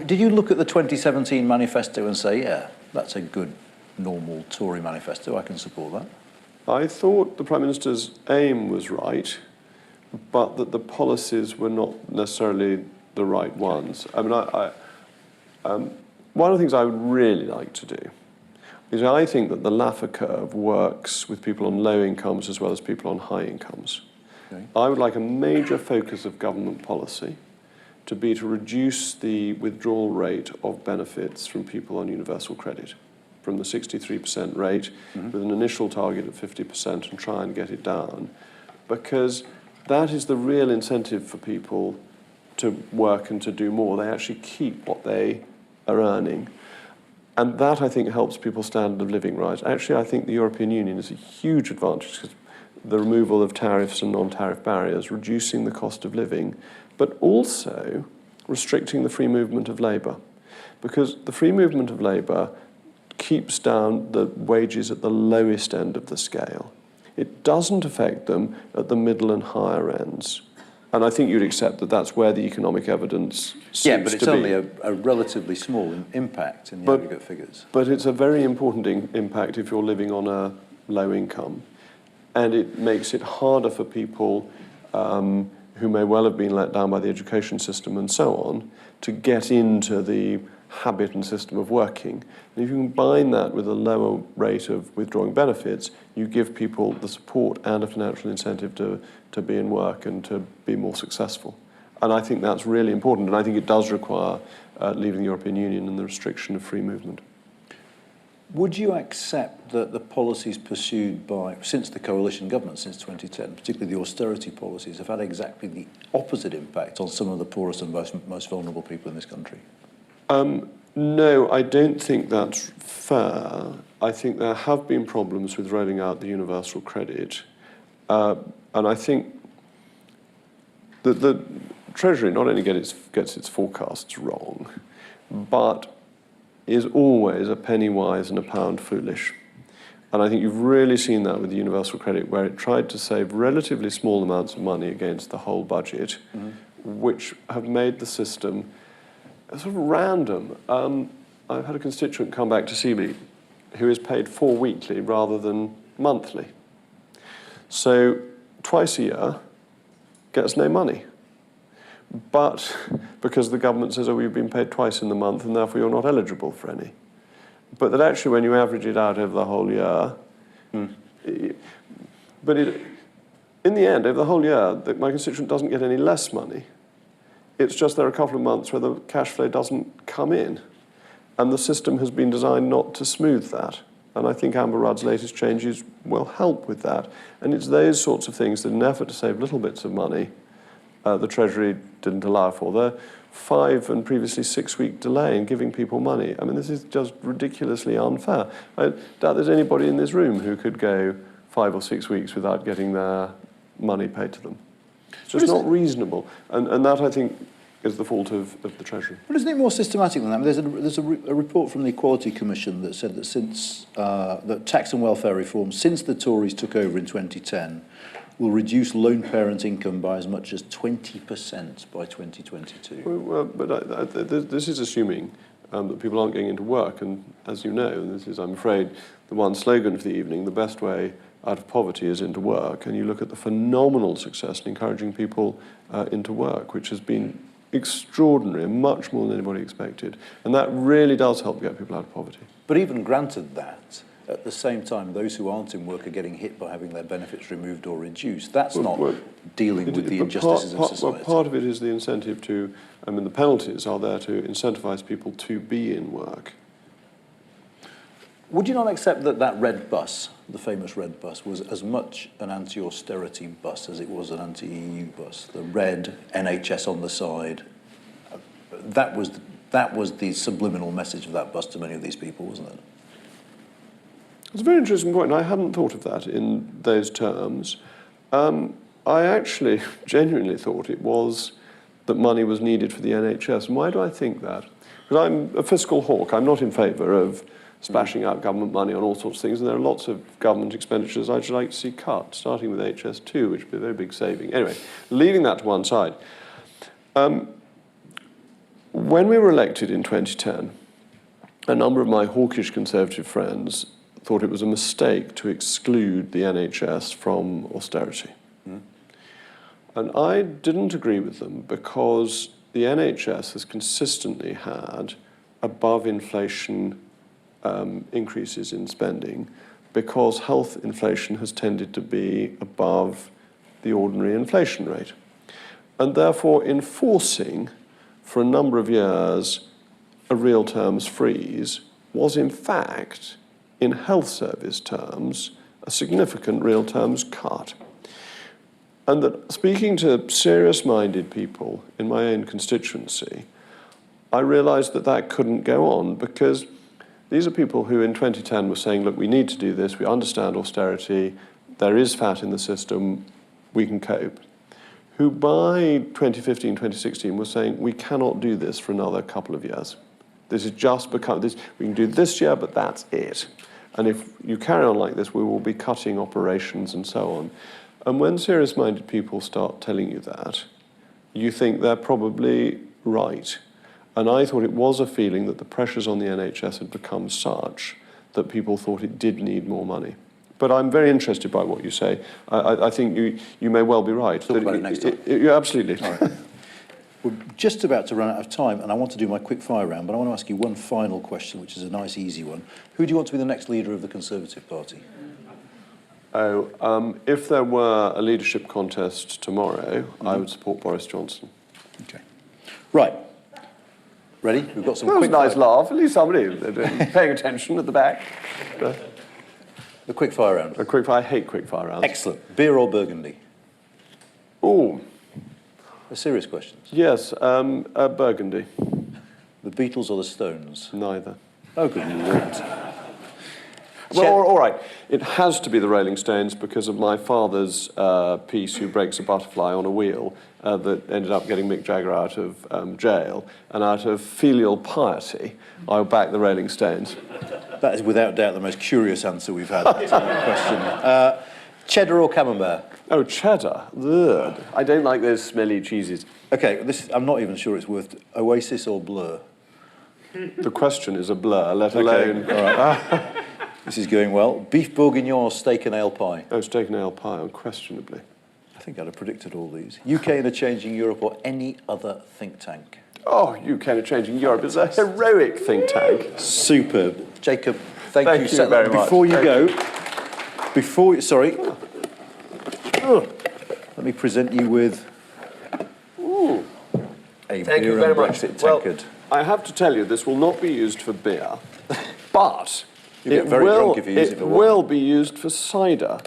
Speaker 1: did you look at the 2017 manifesto and say, yeah, that's a good, normal Tory manifesto, I can support that?
Speaker 2: I thought the Prime Minister's aim was right, but that the policies were not necessarily the right ones. I mean, one of the things I would really like to do is I think that the Laffer curve works with people on low incomes as well as people on high incomes. Okay. I would like a major focus of government policy to be to reduce the withdrawal rate of benefits from people on universal credit from the 63% rate with an initial target of 50% and try and get it down, because that is the real incentive for people to work and to do more. They actually keep what they are earning. And that, I think, helps people's standard of living rise. Actually, I think the European Union is a huge advantage because the removal of tariffs and non-tariff barriers, reducing the cost of living, but also restricting the free movement of labour. Because the free movement of labour keeps down the wages at the lowest end of the scale. It doesn't affect them at the middle and higher ends. And I think you'd accept that that's where the economic evidence seems to be.
Speaker 1: Yeah, but it's only a relatively small impact in the aggregate figures.
Speaker 2: But it's a very important impact if you're living on a low income. And it makes it harder for people who may well have been let down by the education system and so on to get into the habit and system of working. And if you combine that with a lower rate of withdrawing benefits, you give people the support and a financial incentive to be in work and to be more successful. And I think that's really important, and I think it does require leaving the European Union and the restriction of free movement.
Speaker 1: Would you accept that the policies pursued since the coalition government, since 2010, particularly the austerity policies, have had exactly the opposite impact on some of the poorest and most vulnerable people in this country?
Speaker 2: No, I don't think that's fair. I think there have been problems with rolling out the universal credit. And I think that the Treasury not only gets its forecasts wrong, but is always a penny wise and a pound foolish. And I think you've really seen that with the universal credit, where it tried to save relatively small amounts of money against the whole budget, which have made the system sort of random. I've had a constituent come back to see me who is paid 4 weekly rather than monthly. So twice a year gets no money. But because the government says, oh, you've been paid twice in the month and therefore you're not eligible for any. But that actually when you average it out over the whole year, in the end, over the whole year, my constituent doesn't get any less money. It's just there are a couple of months where the cash flow doesn't come in. And the system has been designed not to smooth that. And I think Amber Rudd's latest changes will help with that. And it's those sorts of things that in an effort to save little bits of money, the Treasury didn't allow for. The 5 and previously 6 week delay in giving people money. I mean, this is just ridiculously unfair. I doubt there's anybody in this room who could go 5 or 6 weeks without getting their money paid to them. It's just not reasonable. And that, I think, is the fault of the Treasury.
Speaker 1: But isn't it more systematic than that? I mean, there's a report from the Equality Commission that said that since that tax and welfare reform, since the Tories took over in 2010, will reduce lone parent income by as much as 20% by 2022.
Speaker 2: Well, but this is assuming that people aren't getting into work. And as you know, and this is, I'm afraid, the one slogan for the evening, the best way out of poverty is into work. And you look at the phenomenal success in encouraging people into work, which has been extraordinary and much more than anybody expected. And that really does help get people out of poverty.
Speaker 1: But even granted that, at the same time, those who aren't in work are getting hit by having their benefits removed or reduced. That's not dealing with the injustices of society.
Speaker 2: Well, part of it is the incentive to, I mean, the penalties are there to incentivize people to be in work.
Speaker 1: Would you not accept that that red bus, the famous red bus, was as much an anti-austerity bus as it was an anti-EU bus? The red NHS on the side, that was the subliminal message of that bus to many of these people, wasn't it?
Speaker 2: It's a very interesting point, and I hadn't thought of that in those terms. I actually genuinely thought it was that money was needed for the NHS. And why do I think that? Because I'm a fiscal hawk. I'm not in favour of splashing out government money on all sorts of things, and there are lots of government expenditures I'd like to see cut, starting with HS2, which would be a very big saving. Anyway, leaving that to one side. When we were elected in 2010, a number of my hawkish Conservative friends thought it was a mistake to exclude the NHS from austerity. And I didn't agree with them because the NHS has consistently had above inflation increases in spending because health inflation has tended to be above the ordinary inflation rate. And therefore enforcing for a number of years a real terms freeze was in fact, in health service terms, a significant real terms cut. And that speaking to serious-minded people in my own constituency, I realised that that couldn't go on because these are people who in 2010 were saying, look, we need to do this, we understand austerity, there is fat in the system, we can cope. Who by 2015, 2016 were saying, we cannot do this for another couple of years. This is just become this, we can do this year, but that's it. And if you carry on like this, we will be cutting operations and so on. And when serious-minded people start telling you that, you think they're probably right. And I thought it was a feeling that the pressures on the NHS had become such that people thought it did need more money. But I'm very interested by what you say. I think you may well be right.
Speaker 1: Talk about it next time.
Speaker 2: Yeah, absolutely.
Speaker 1: All right. We're just about to run out of time, and I want to do my quick fire round, but I want to ask you one final question, which is a nice, easy one. Who do you want to be the next leader of the Conservative Party?
Speaker 2: If there were a leadership contest tomorrow, I would support Boris Johnson.
Speaker 1: Okay. Right. Ready? We've got some
Speaker 2: That was
Speaker 1: quick
Speaker 2: a nice laugh. At least somebody paying attention at the back.
Speaker 1: The quick fire round.
Speaker 2: I hate quick fire rounds.
Speaker 1: Excellent. Beer or Burgundy?
Speaker 2: Oh.
Speaker 1: They're serious questions.
Speaker 2: Yes, Burgundy.
Speaker 1: The Beatles or the Stones?
Speaker 2: Neither.
Speaker 1: Oh, good Lord.
Speaker 2: Well, all right. It has to be the Rolling Stones because of my father's piece, Who Breaks a Butterfly on a Wheel, that ended up getting Mick Jagger out of jail. And out of filial piety, I'll back the Rolling Stones.
Speaker 1: That is without doubt the most curious answer we've had to the question. Cheddar or camembert?
Speaker 2: Oh, cheddar. Ugh. I don't like those smelly cheeses.
Speaker 1: Okay, I'm not even sure it's worth Oasis or Blur.
Speaker 2: The question is a blur, let alone...
Speaker 1: Okay, all right. This is going well. Beef bourguignon or steak and ale pie?
Speaker 2: Oh, steak and ale pie, unquestionably.
Speaker 1: I think I'd have predicted all these. UK in a changing Europe or any other think tank?
Speaker 2: Oh, UK in a changing Europe is a heroic think tank.
Speaker 1: Superb. Jacob, thank you
Speaker 2: so very much.
Speaker 1: Before you go, sorry. Let me present you with a
Speaker 2: Thank
Speaker 1: beer
Speaker 2: you very
Speaker 1: and
Speaker 2: much.
Speaker 1: Brexit
Speaker 2: Well,
Speaker 1: tankard.
Speaker 2: I have to tell you, this will not be used for beer, but
Speaker 1: You'll get very drunk if you use it for wine.
Speaker 2: will be used for cider,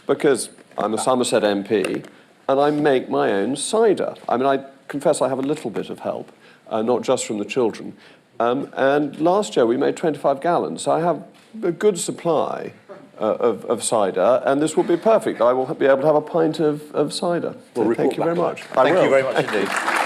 Speaker 2: because I'm a Somerset MP, and I make my own cider. I mean, I confess I have a little bit of help, not just from the children. And last year we made 25 gallons, so I have a good supply of cider, and this will be perfect. I will be able to have a pint of cider.
Speaker 1: We'll
Speaker 2: So thank you
Speaker 1: report
Speaker 2: very
Speaker 1: back.
Speaker 2: much.
Speaker 1: Thank you very much indeed.